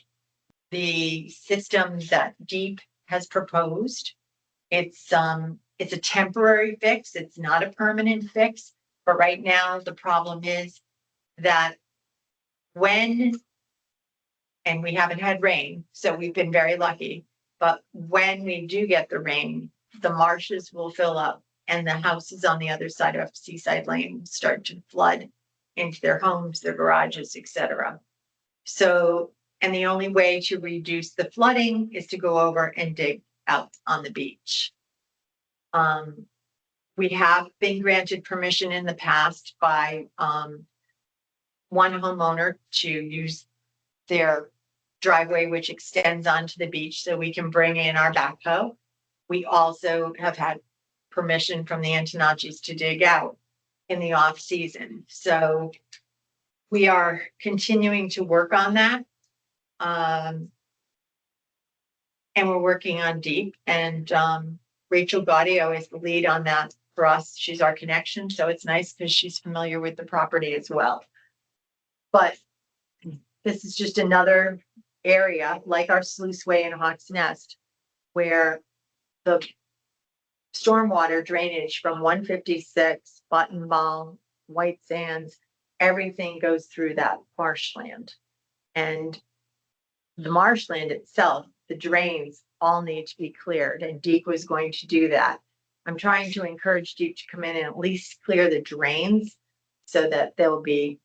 the system that Deep has proposed. It's a temporary fix. It's not a permanent fix. But right now, the problem is that and we haven't had rain, so we've been very lucky. But when we do get the rain, the marshes will fill up, and the houses on the other side of Seaside Lane start to flood into their homes, their garages, etc. So, and the only way to reduce the flooding is to go over and dig out on the beach. We have been granted permission in the past by one homeowner to use their driveway, which extends onto the beach, so we can bring in our backhoe. We also have had permission from the Antonacci's to dig out in the off season. So we are continuing to work on that. And we're working on Deep, and Rachel Gaudio is the lead on that for us. She's our connection. So it's nice because she's familiar with the property as well. But this is just another area like our Sluiceway and Hawks Nest, where the stormwater drainage from 156, Button Ball, White Sands, everything goes through that marshland. And the marshland itself, the drains all need to be cleared, and Deep was going to do that. I'm trying to encourage Deep to come in and at least clear the drains so that they'll be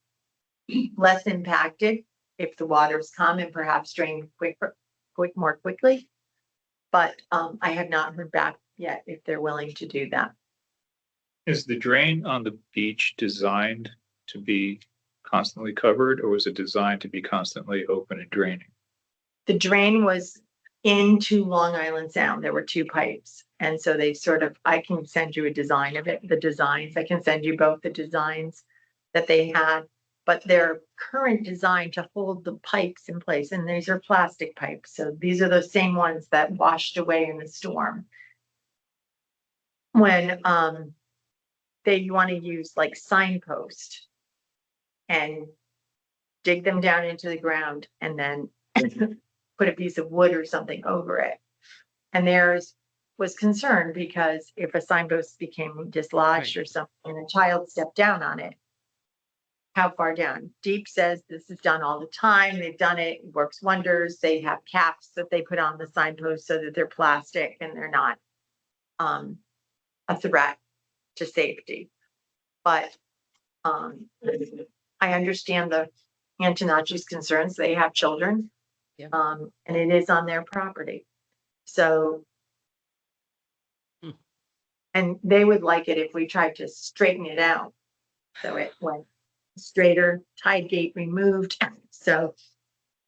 less impacted if the waters come, and perhaps drain more quickly. But I have not heard back yet if they're willing to do that. Is the drain on the beach designed to be constantly covered, or was it designed to be constantly open and draining? The drain was into Long Island Sound. There were two pipes. And so they I can send you a design of it, the designs. I can send you both the designs that they had, but their current design to hold the pipes in place. And these are plastic pipes. So these are the same ones that washed away in the storm. When they want to use like signpost and dig them down into the ground and then put a piece of wood or something over it. And theirs was concerned because if a signpost became dislodged or something and a child stepped down on it, how far down? Deep says this is done all the time. They've done it. It works wonders. They have caps that they put on the signposts so that they're plastic and they're not a threat to safety. But I understand the Antonacci's concerns. They have children. Yeah. And it is on their property. So. Hmm. And they would like it if we tried to straighten it out. So it went straighter, tide gate removed. So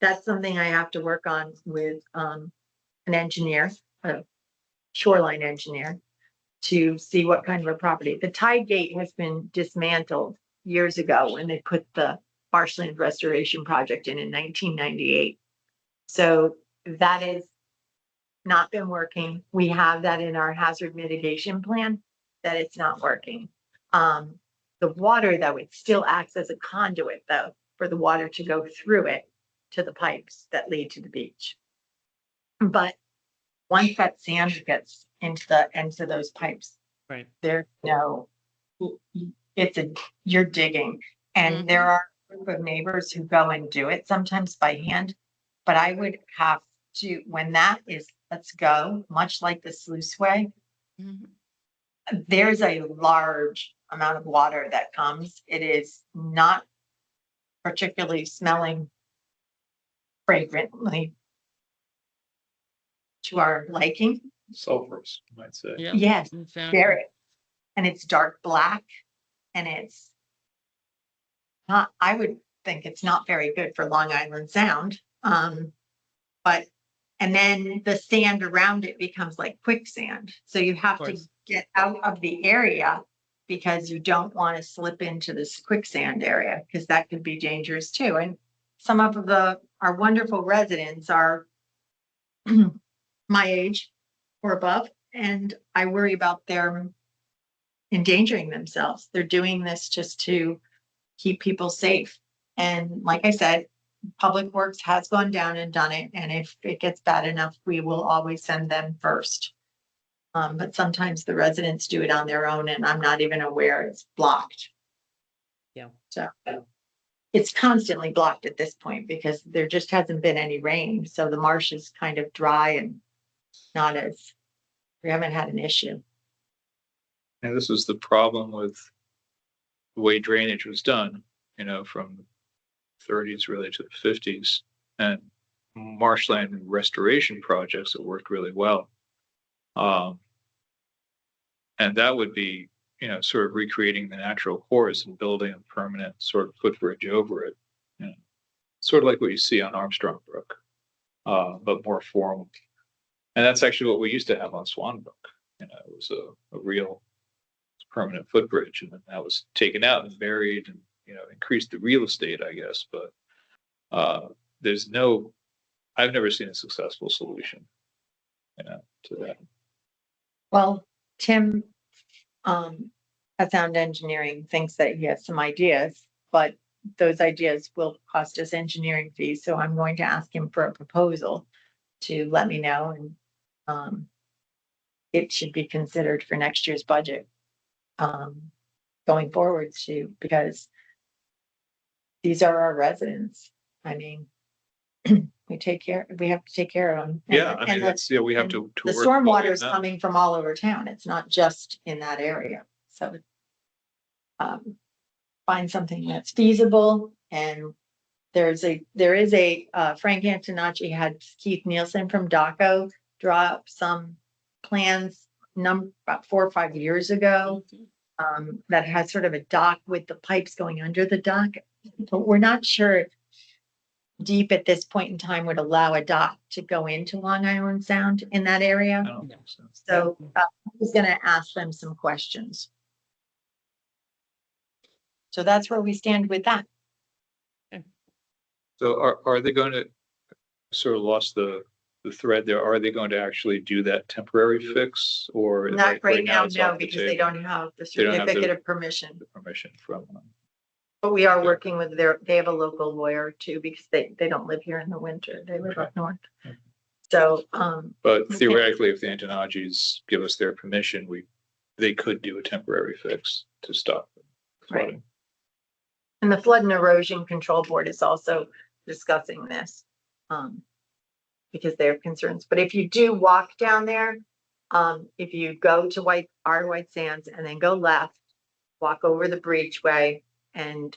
that's something I have to work on with an engineer, a shoreline engineer, to see what kind of a property. The tide gate has been dismantled years ago when they put the marshland restoration project in 1998. So that is not been working. We have that in our hazard mitigation plan, that it's not working. The water though, it still acts as a conduit though, for the water to go through it to the pipes that lead to the beach. But once that sand gets into those pipes, Right. there, no, you're digging. And there are a group of neighbors who go and do it sometimes by hand. But I would have to, when that is, let's go, much like the sluice way, Mhm. there's a large amount of water that comes. It is not particularly smelling fragrantly to our liking. Sulfurs, you might say. Yeah. Yes, Exactly. very. And it's dark black and it's not, I would think it's not very good for Long Island Sound. But, and then the sand around it becomes like quicksand. So you have to course. get out of the area because you don't want to slip into this quicksand area because that could be dangerous too. And some of our wonderful residents are my age or above, and I worry about their endangering themselves. They're doing this just to keep people safe. And like I said, Public Works has gone down and done it. And if it gets bad enough, we will always send them first. But sometimes the residents do it on their own and I'm not even aware it's blocked. Yeah. So it's constantly blocked at this point because there just hasn't been any rain. So the marsh is kind of dry and we haven't had an issue. And this was the problem with the way drainage was done, from the 30s really to the 50s, and marshland restoration projects that worked really well. And that would be, sort of recreating the natural course and building a permanent sort of footbridge over it. Sort of like what you see on Armstrong Brook, but more formal. And that's actually what we used to have on Swan Brook. It was a real permanent footbridge, and then that was taken out and buried, and increased the real estate, I guess. But I've never seen a successful solution, to that. Well, Tim, at Sound Engineering thinks that he has some ideas, but those ideas will cost us engineering fees. So I'm going to ask him for a proposal to let me know, and it should be considered for next year's budget. Going forward too, because these are our residents. I mean, we have to take care of them. Yeah, I mean, we have to The work stormwater with is them. coming from all over town. It's not just in that area. So find something that's feasible. And there is a Frank Antonacci had Keith Nielsen from DACO draw up some plans about 4 or 5 years ago. That has sort of a dock with the pipes going under the dock. But we're not sure if deep at this point in time would allow a dock to go into Long Island Sound in that area. I don't think so. So I was going to ask them some questions. So that's where we stand with that. So are they going to, sort of lost the thread there, are they going to actually do that temporary fix, or Not right now, it's no, off the because they table? don't have the They don't have certificate the- of permission. The permission from But we are working with they have a local lawyer too, because they don't live here in the winter. They live up north. Okay. So, but Okay. theoretically, if the Antonacci's give us their permission, they could do a temporary fix to stop flooding. and the Flood and Erosion Control Board is also discussing this, because they have concerns. But if you do walk down there, if you go to White Sands and then go left, walk over the breachway and,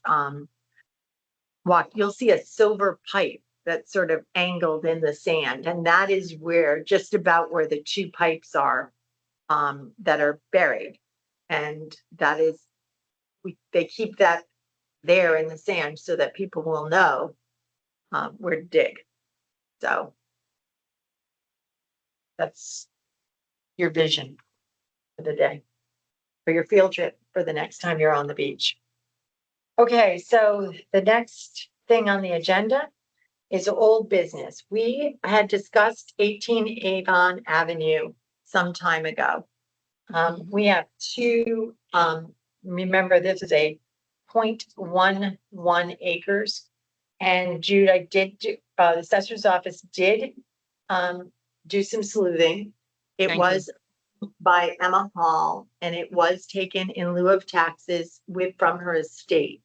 you'll see a silver pipe that's sort of angled in the sand. And that is where, just about where the two pipes are, that are buried. And that is, they keep that there in the sand so that people will know, where to dig. So that's your vision for the day, for your field trip for the next time you're on the beach. Okay, so the next thing on the agenda is old business. We had discussed 18 Avon Avenue some time ago. We have two, remember this is a 0.11 acres. And Jude, I did do, the assessor's office did, do some sleuthing. It Thank you. was by Emma Hall, and it was taken in lieu of taxes from her estate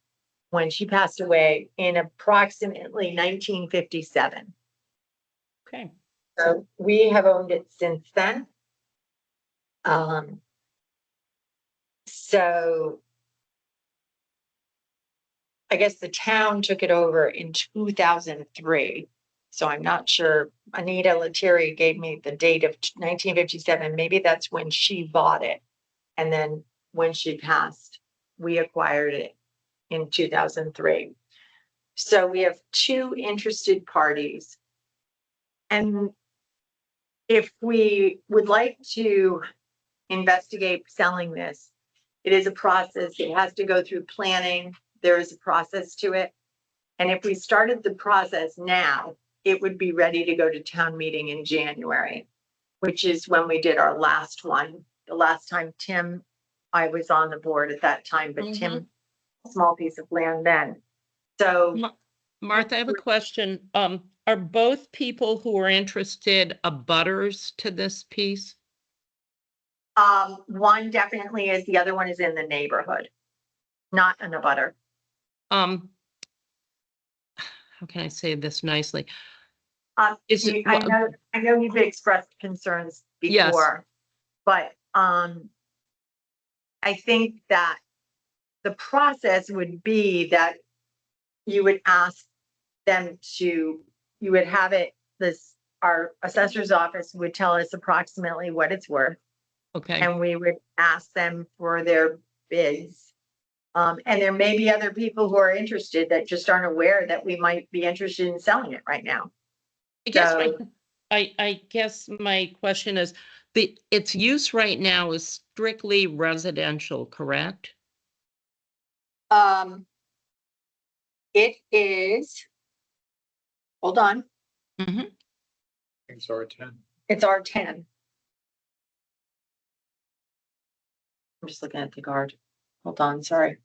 when she passed away in approximately 1957. Okay. So we have owned it since then. So I guess the town took it over in 2003. So I'm not sure. Anita Lettieri gave me the date of 1957. Maybe that's when she bought it. And then when she passed, we acquired it in 2003. So we have two interested parties. And if we would like to investigate selling this, it is a process. It has to go through planning. There is a process to it. And if we started the process now, it would be ready to go to town meeting in January, which is when we did our last one. The last time I was on the board at that time, but Tim, small piece of land then. So Martha, I have a question. Are both people who are interested abutters to this piece? one definitely is, the other one is in the neighborhood, not an abutter. How can I say this nicely? Is it, I know you've expressed concerns Yes. before, but I think that the process would be that you would ask them to, you would have it, our assessor's office would tell us approximately what it's worth, okay, and we would ask them for their bids. And there may be other people who are interested that just aren't aware that we might be interested in selling it right now. I guess my question is, its use right now is strictly residential, correct? It is, hold on, It's R10. it's R10. I'm just looking at the guard. Hold on, sorry.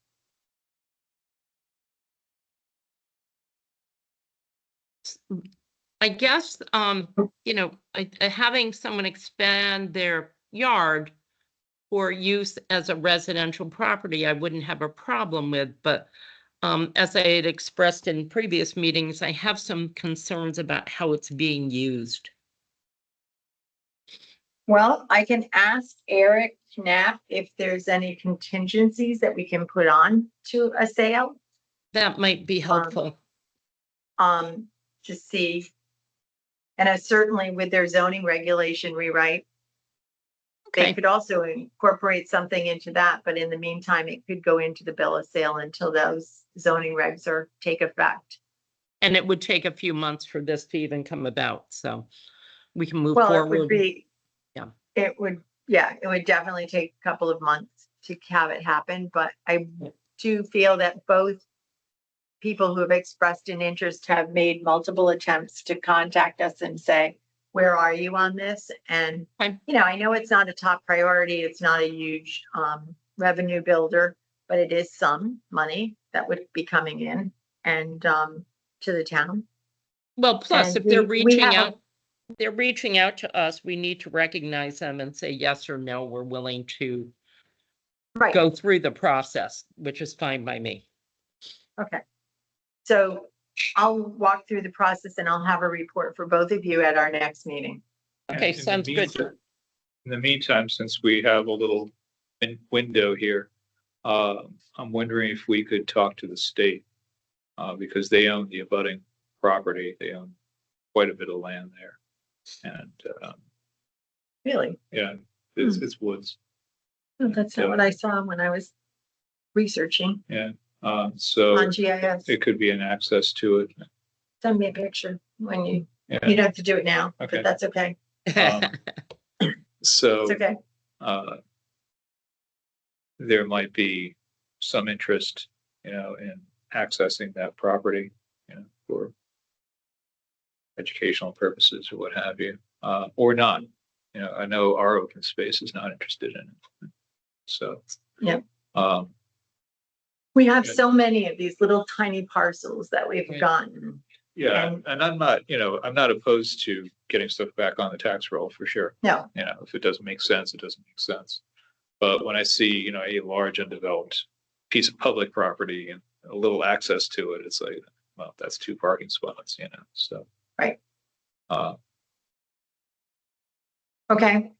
I guess, having someone expand their yard for use as a residential property, I wouldn't have a problem with, but as I had expressed in previous meetings, I have some concerns about how it's being used. Well, I can ask Eric Knapp if there's any contingencies that we can put on to a sale, That might be helpful. to see. And certainly with their zoning regulation rewrite, they Okay, could also incorporate something into that, but in the meantime, it could go into the bill of sale until those zoning regs take effect. and it would take a few months for this to even come about, so we can move Well, it forward. would be, Yeah. it would definitely take a couple of months to have it happen, but I do feel that both people who have expressed an interest have made multiple attempts to contact us and say, where are you on this? And, Fine. I know it's not a top priority. It's not a huge revenue builder, but it is some money that would be coming in and to the town. Well, plus, And if they're we reaching have out, they're reaching out to us, we need to recognize them and say yes or no, we're willing to right. go through the process, which is fine by me. Okay. So I'll walk through the process and I'll have a report for both of you at our next meeting. Okay, In the sounds good. In the meantime, since we have a little window here, I'm wondering if we could talk to the state, because they own the abutting property. They own quite a bit of land there. And, Really? yeah, it's woods. Oh, that's not what I saw when I was researching Yeah. So on GIS. it could be an access to it. Send me a picture when you Yeah. don't have to do it now, Okay. but that's okay. So, It's okay. there might be some interest, in accessing that property, for educational purposes or what have you, or not. I know our open space is not interested in it. So. Yeah. We We have yeah. so many of these little tiny parcels that we've Yeah. gotten. Yeah, And- and I'm not opposed to getting stuff back on the tax roll for sure. No, If it doesn't make sense, it doesn't make sense. But when I see, a large undeveloped piece of public property and a little access to it, it's like, well, that's 2 parking spots, so. Right. Uh, okay.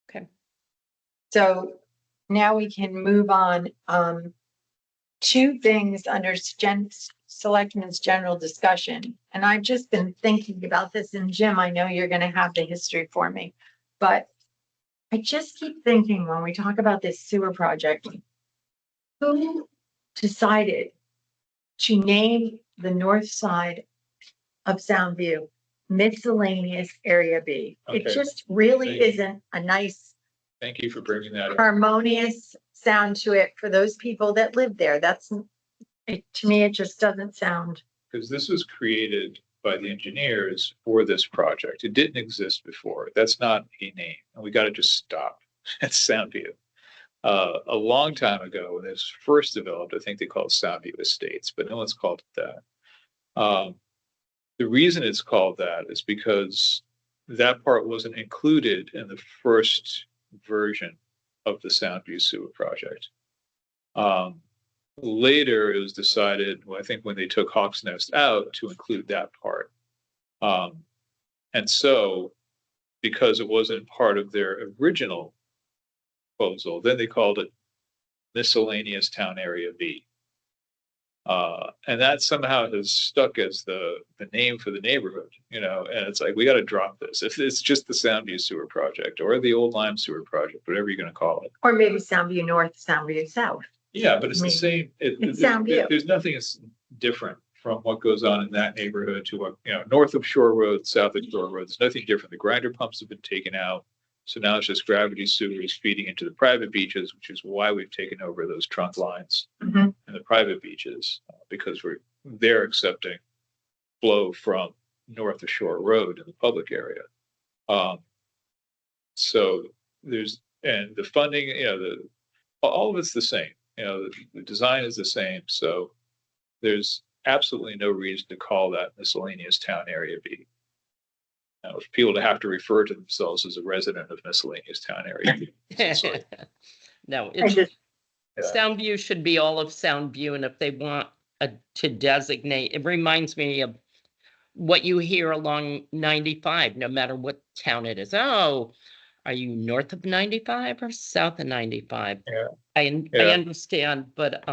Okay. So now we can move on. 2 things under Selectmen's general discussion. And I've just been thinking about this, and Jim, I know you're going to have the history for me, but I just keep thinking when we talk about this sewer project, who decided to name the north side of Soundview miscellaneous area B? It Okay. just really Thank you. isn't a nice Thank you for bringing that up. harmonious sound to it for those people that live there. To me, it just doesn't sound. Because this was created by the engineers for this project. It didn't exist before. That's not a name, and we got to just stop at Soundview. A long time ago, when this first developed, I think they called it Soundview Estates, but no one's called it that. The reason it's called that is because that part wasn't included in the first version of the Soundview Sewer project. Later, it was decided, well, I think when they took Hawk's Nest out, to include that part. And so, because it wasn't part of their original proposal, then they called it Miscellaneous Town Area B. And that somehow has stuck as the name for the neighborhood, and it's like, we got to drop this. If it's just the Soundview Sewer Project or the Old Lime Sewer Project, whatever you're going to call it. Or maybe Soundview North, Soundview South. Yeah, but it's the same. It's Soundview. There's nothing different from what goes on in that neighborhood to what, north of Shore Road, south of Shore Road. There's nothing different. The grinder pumps have been taken out. So now it's just gravity sewers feeding into the private beaches, which is why we've taken over those trunk lines Mhm. in the private beaches, because they're accepting flow from north of Shore Road in the public area. So and the funding, all of it's the same. The design is the same. So there's absolutely no reason to call that Miscellaneous Town Area B. Now, for people to have to refer to themselves as a resident of Miscellaneous Town Area B. Sorry. No, I it's, just, Soundview should be all of Soundview, and if they want to designate, it reminds me of what you hear along 95, no matter what town it is. Oh, are you north of 95 or south of 95? Yeah. I Yeah. understand, but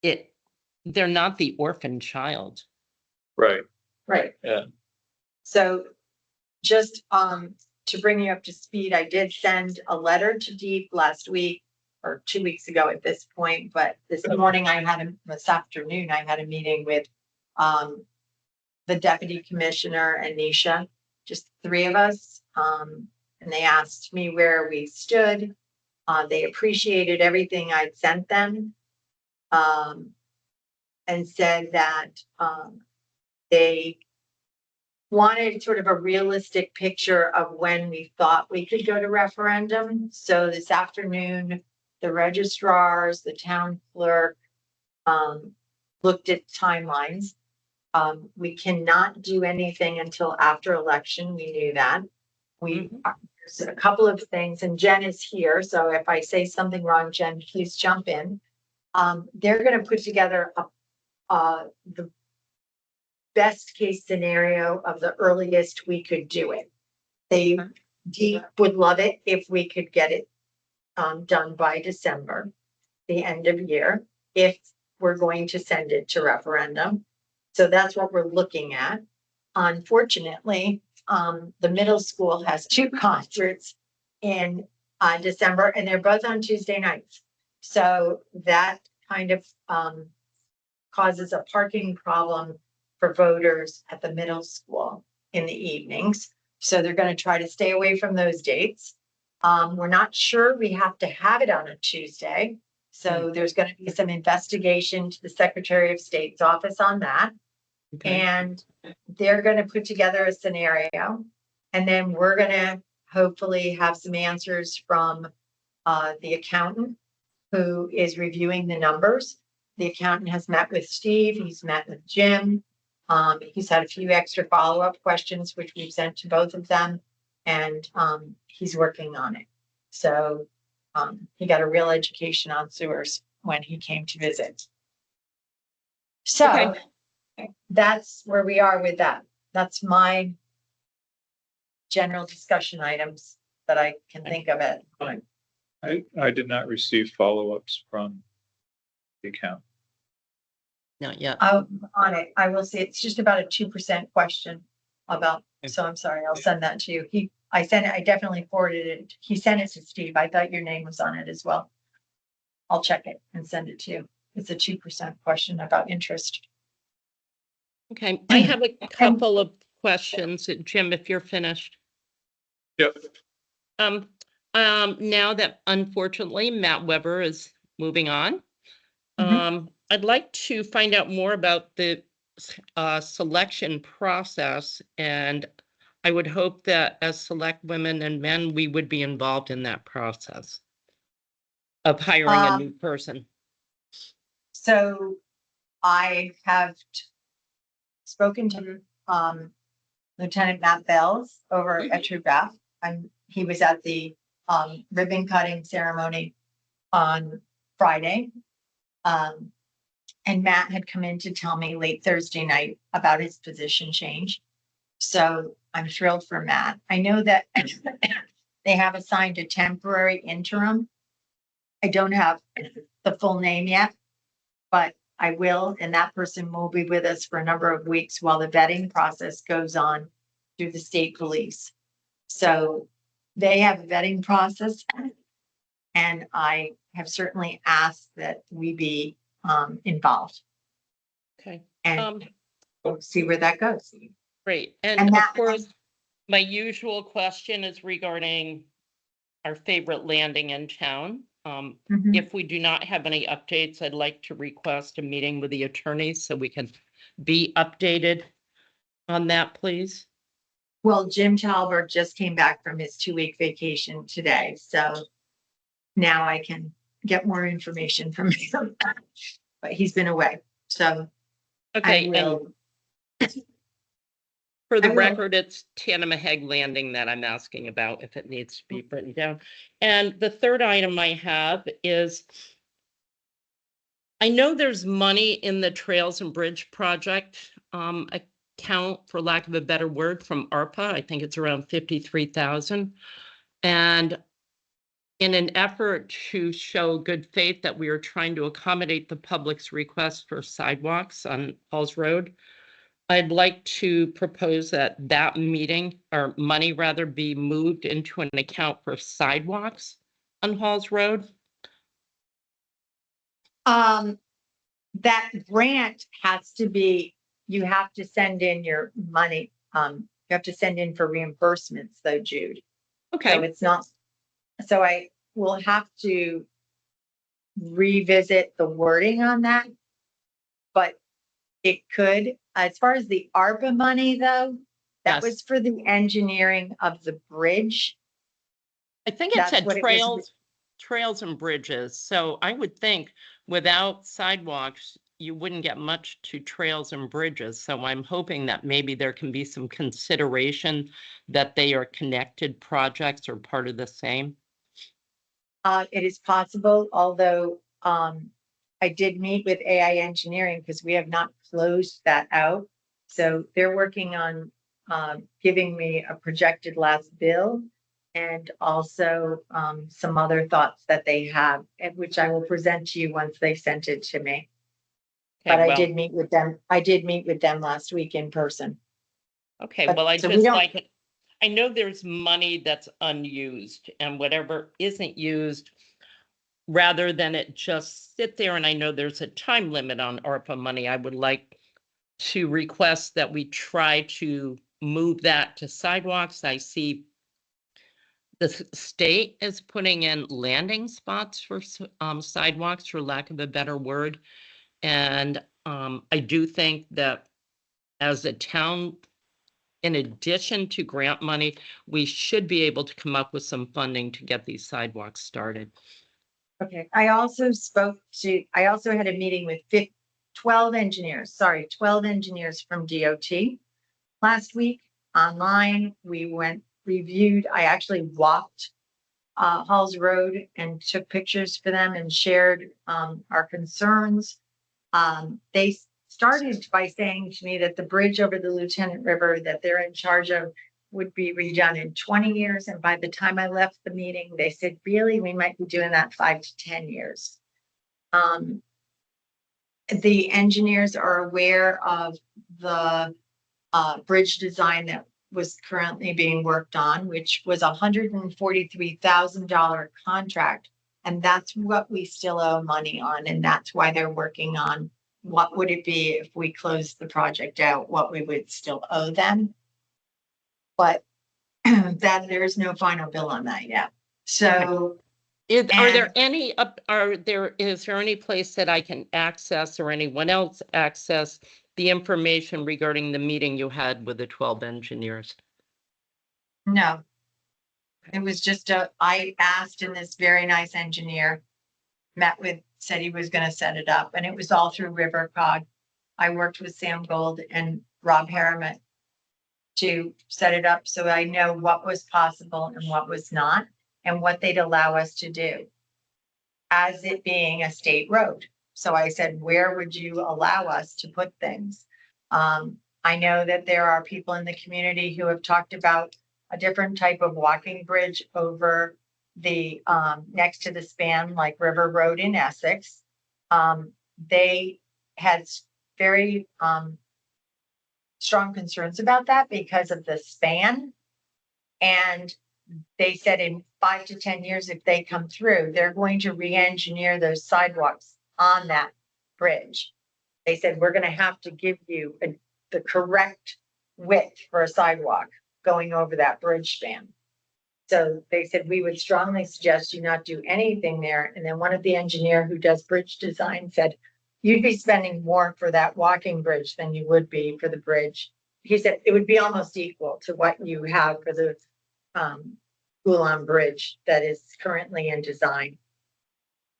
they're not the orphan child. Right. right. Yeah. So just to bring you up to speed, I did send a letter to Deep last week or 2 weeks ago at this point, but this afternoon, I had a meeting with the deputy commissioner and Nisha, just 3 of us. And they asked me where we stood. They appreciated everything I'd sent them. And said that they wanted sort of a realistic picture of when we thought we could go to referendum. So this afternoon, the registrars, the town clerk, looked at timelines. We cannot do anything until after election. We knew that. There's a couple of things, and Jen is here. So if I say something wrong, Jen, please jump in. They're going to put together the best case scenario of the earliest we could do it. They Deep would love it if we could get it done by December, the end of year, if we're going to send it to referendum. So that's what we're looking at. Unfortunately, the middle school has two concerts in December, and they're both on Tuesday nights. So that kind of causes a parking problem for voters at the middle school in the evenings. So they're going to try to stay away from those dates. We're not sure we have to have it on a Tuesday. So there's going to be some investigation to the Secretary of State's office on that. Okay. And they're going to put together a scenario. And then we're going to hopefully have some answers from the accountant who is reviewing the numbers. The accountant has met with Steve, he's met with Jim. He's had a few extra follow-up questions, which we've sent to both of them, and he's working on it. So he got a real education on sewers when he came to visit. So that's where we are with that. That's my general discussion items that I can think of at the moment. I did not receive follow-ups from the account. Not yet. On it, I will say it's just about a 2% question about, so I'm sorry, I'll send that to you. I definitely forwarded it. He sent it to Steve. I thought your name was on it as well. I'll check it and send it to you. It's a 2% question about interest. Okay, I have a couple of questions, Jim, if you're finished. Yep. Now that unfortunately Matt Weber is moving on, Mhm. I'd like to find out more about the selection process, and I would hope that as select women and men, we would be involved in that process of hiring a new person. So I have spoken to Lieutenant Matt Bells over at True Bath. He was at the ribbon cutting ceremony on Friday. And Matt had come in to tell me late Thursday night about his position change. So I'm thrilled for Matt. I know that they have assigned a temporary interim. I don't have the full name yet, but I will, and that person will be with us for a number of weeks while the vetting process goes on through the state police. So they have a vetting process, and I have certainly asked that we be involved. Okay. And we'll see where that goes. Great. And And of that- course, my usual question is regarding our favorite landing in town. Mhm. If we do not have any updates, I'd like to request a meeting with the attorneys so we can be updated on that, please. Well, Jim Talbert just came back from his 2-week vacation today, so now I can get more information from him. But he's been away, so Okay, I and will. for the I will. record, it's Tanamaheg Landing that I'm asking about if it needs to be written down. And the third item I have is I know there's money in the Trails and Bridge project account, for lack of a better word, from ARPA. I think it's around 53,000. And in an effort to show good faith that we are trying to accommodate the public's request for sidewalks on Halls Road, I'd like to propose that that meeting, or money rather, be moved into an account for sidewalks on Halls Road. That grant has to be, you have to send in your money. You have to send in for reimbursements though, Jude. So Okay, it's not, so I will have to revisit the wording on that. But it could, as far as the ARPA money though, that Yes. was for the engineering of the bridge. I think it That's said what it was. trails and bridges. So I would think without sidewalks, you wouldn't get much to trails and bridges. So I'm hoping that maybe there can be some consideration that they are connected projects or part of the same. It is possible, although I did meet with AI engineering because we have not closed that out. So they're working on giving me a projected last bill and also some other thoughts that they have, which I will present to you once they sent it to me. But I well, did meet with them. I did meet with them last week in person. okay, but- well, I so we just don't- like it. I know there's money that's unused and whatever isn't used, rather than it just sit there, and I know there's a time limit on ARPA money, I would like to request that we try to move that to sidewalks. I see the state is putting in landing spots for sidewalks, for lack of a better word. And I do think that as a town, in addition to grant money, we should be able to come up with some funding to get these sidewalks started. Okay, I also had a meeting with 12 engineers from DOT last week online. We reviewed, I actually walked Halls Road and took pictures for them and shared our concerns. They started by saying to me that the bridge over the Lieutenant River that they're in charge of would be redone in 20 years. And by the time I left the meeting, they said, really, we might be doing that 5 to 10 years. The engineers are aware of the bridge design that was currently being worked on, which was $143,000 contract. And that's what we still owe money on. And that's why they're working on what would it be if we closed the project out, what we would still owe them. But that there's no final bill on that yet. So Is there any place that I can access or anyone else access the information regarding the meeting you had with the 12 engineers? no, it was just I asked, and this very nice engineer said he was going to set it up, and it was all through RiverCog. I worked with Sam Gold and Rob Harriman to set it up so I know what was possible and what was not, and what they'd allow us to do as it being a state road. So I said, where would you allow us to put things? I know that there are people in the community who have talked about a different type of walking bridge over the next to the span, like River Road in Essex. They had very strong concerns about that because of the span. And they said in 5 to 10 years, if they come through, they're going to re-engineer those sidewalks on that bridge. They said, we're going to have to give you the correct width for a sidewalk going over that bridge span. So they said, we would strongly suggest you not do anything there. And then one of the engineer who does bridge design said, you'd be spending more for that walking bridge than you would be for the bridge. He said it would be almost equal to what you have for the Gulam Bridge that is currently in design.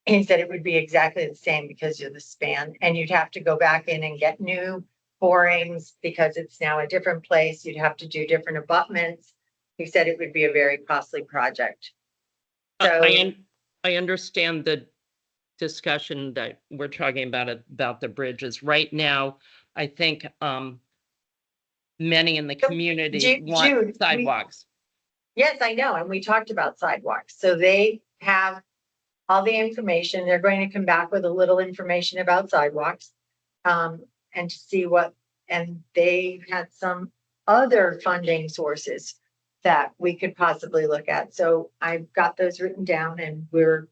And he said it would be exactly the same because of the span, and you'd have to go back in and get new borings because it's now a different place. You'd have to do different abutments. He said it would be a very costly project. So I understand the discussion that we're talking about the bridges right now. I think many in the community want Jude, sidewalks. Yes, I know. And we talked about sidewalks. So they have all the information. They're going to come back with a little information about sidewalks and to see and they had some other funding sources that we could possibly look at. So I've got those written down, and they're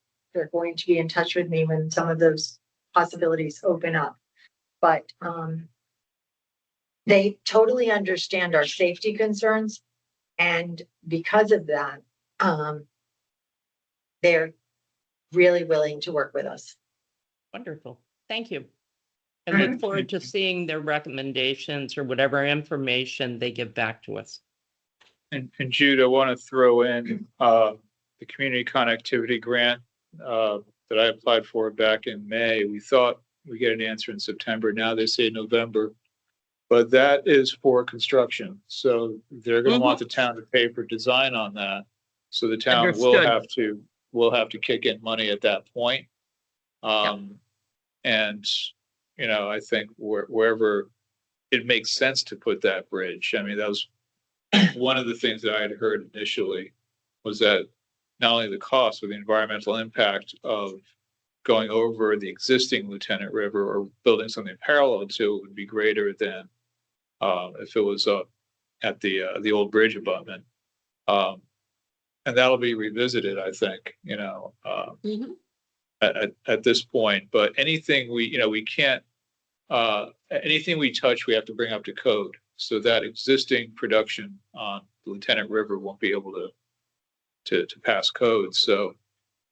going to be in touch with me when some of those possibilities open up. But they totally understand our safety concerns. And because of that, they're really willing to work with us. Wonderful. Thank you. And look forward to seeing their recommendations or whatever information they give back to us. And Jude, I want to throw in the community connectivity grant that I applied for back in May. We thought we get an answer in September. Now they say November. But that is for construction. So they're going to want the town to pay for design on that. So the town will have to kick in money at that point. And, you know, I think wherever it makes sense to put that bridge. I mean, that was one of the things that I had heard initially, was that not only the cost, but the environmental impact of going over the existing Lieutenant River or building something parallel to it would be greater than if it was at the old bridge abutment. And that'll be revisited, I think, Mhm. at this point. But anything we can't, anything we touch, we have to bring up to code. So that existing production on the Lieutenant River won't be able to pass code. So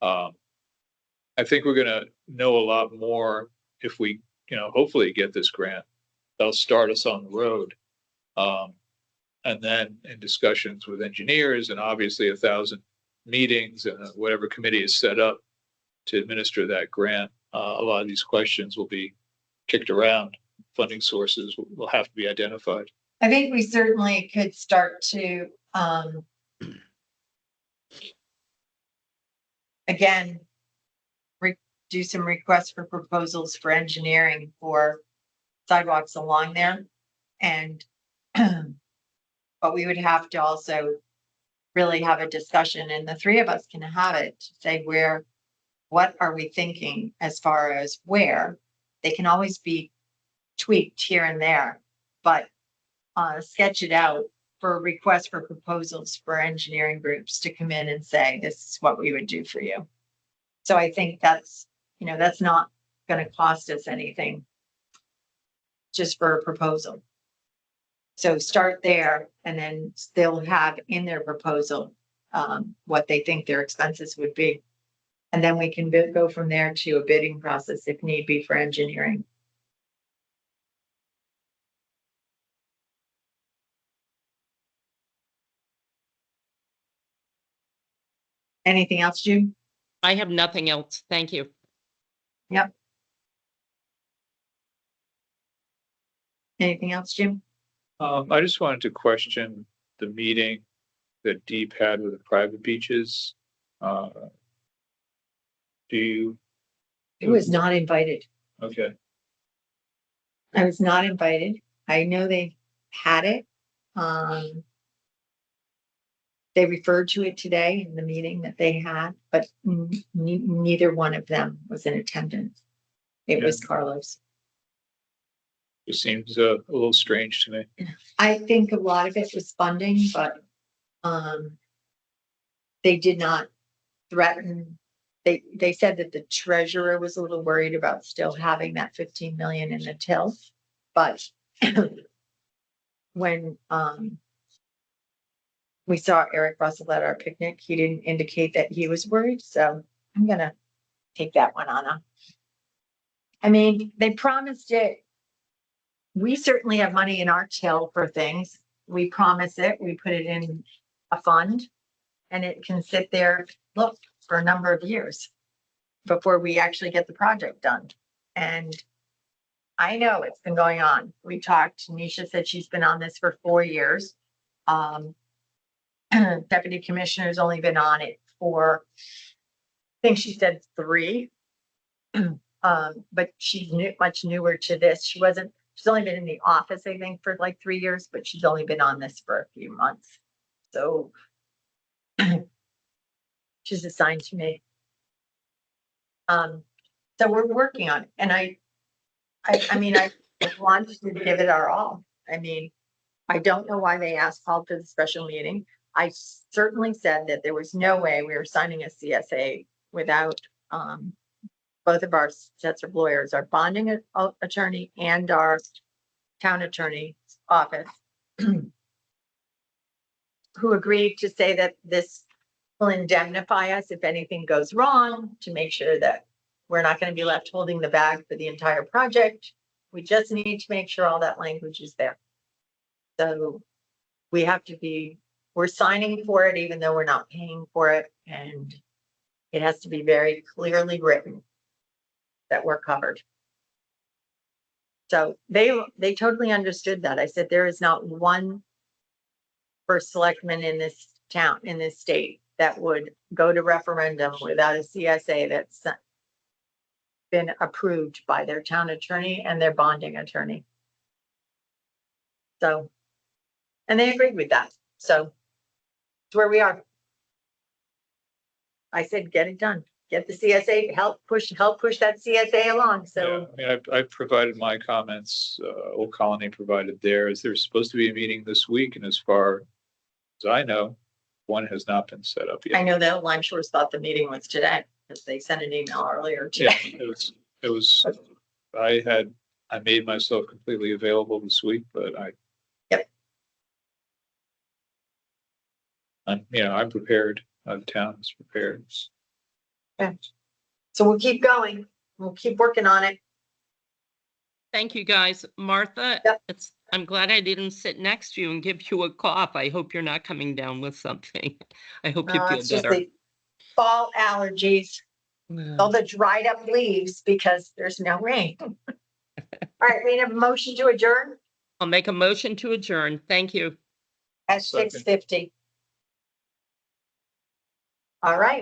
I think we're gonna know a lot more if we, hopefully get this grant. That'll start us on the road. And then in discussions with engineers and obviously 1,000 meetings and whatever committee is set up to administer that grant, a lot of these questions will be kicked around. Funding sources will have to be identified. I think we certainly could start to, again, do some requests for proposals for engineering for sidewalks along there. And, but we would have to also really have a discussion, and the three of us can have it, to say what are we thinking as far as where? They can always be tweaked here and there, but sketch it out for requests for proposals for engineering groups to come in and say, this is what we would do for you. So I think that's not going to cost us anything just for a proposal. So start there, and then they'll have in their proposal what they think their expenses would be. And then we can go from there to a bidding process if need be for engineering. Anything else, June? I have nothing else. Thank you. Yep. Anything else, Jim? I just wanted to question the meeting that Deep had with the private beaches. Do you? It was not invited. Okay. I was not invited. I know they had it. They referred to it today in the meeting that they had, but neither one of them was in attendance. It was Carlos. It seems a little strange to me. I think a lot of it was funding, but they did not threaten. They said that the treasurer was a little worried about still having that 15 million in the till, but when we saw Eric Russell at our picnic, he didn't indicate that he was worried, so I'm gonna take that one on. I mean, they promised it. We certainly have money in our till for things. We promise it, we put it in a fund, and it can sit there, look, for a number of years before we actually get the project done. And I know it's been going on. We talked, Nisha said she's been on this for 4 years. Deputy Commissioner's only been on it for, I think she said 3. But she's much newer to this. She's only been in the office, I think, for like 3 years, but she's only been on this for a few months. So she's assigned to me. So we're working on it. And I mean, I want to give it our all. I mean, I don't know why they called for the special meeting. I certainly said that there was no way we were signing a CSA without both of our sets of lawyers, our bonding attorney and our town attorney's office, who agreed to say that this will indemnify us if anything goes wrong, to make sure that we're not going to be left holding the bag for the entire project. We just need to make sure all that language is there. So we're signing for it, even though we're not paying for it. And it has to be very clearly written that we're covered. So they totally understood that. I said, there is not one first selectman in this town, in this state, that would go to referendum without a CSA that's been approved by their town attorney and their bonding attorney. So, and they agreed with that. So it's where we are. I said, get it done. get the CSA, help push that CSA along, Yeah, so. I mean, I've provided my comments, Old Colony provided theirs. There's supposed to be a meeting this week, and as far as I know, one has not been set up I yet. know that Lime Shores thought the meeting was today, because they sent an email earlier Yeah, today. it was, I made myself completely available this week, but Yep. I'm prepared. The town is prepared. So we'll keep going. We'll keep working on it. Thank you, guys. Martha, Yep. I'm glad I didn't sit next to you and give you a cough. I hope you're not coming down with something. I hope you feel It's just better. the fall allergies, all the dried up leaves because there's no rain. All right, we have a motion to adjourn I'll make a motion to adjourn. Thank you. at Second. 6:50. All right.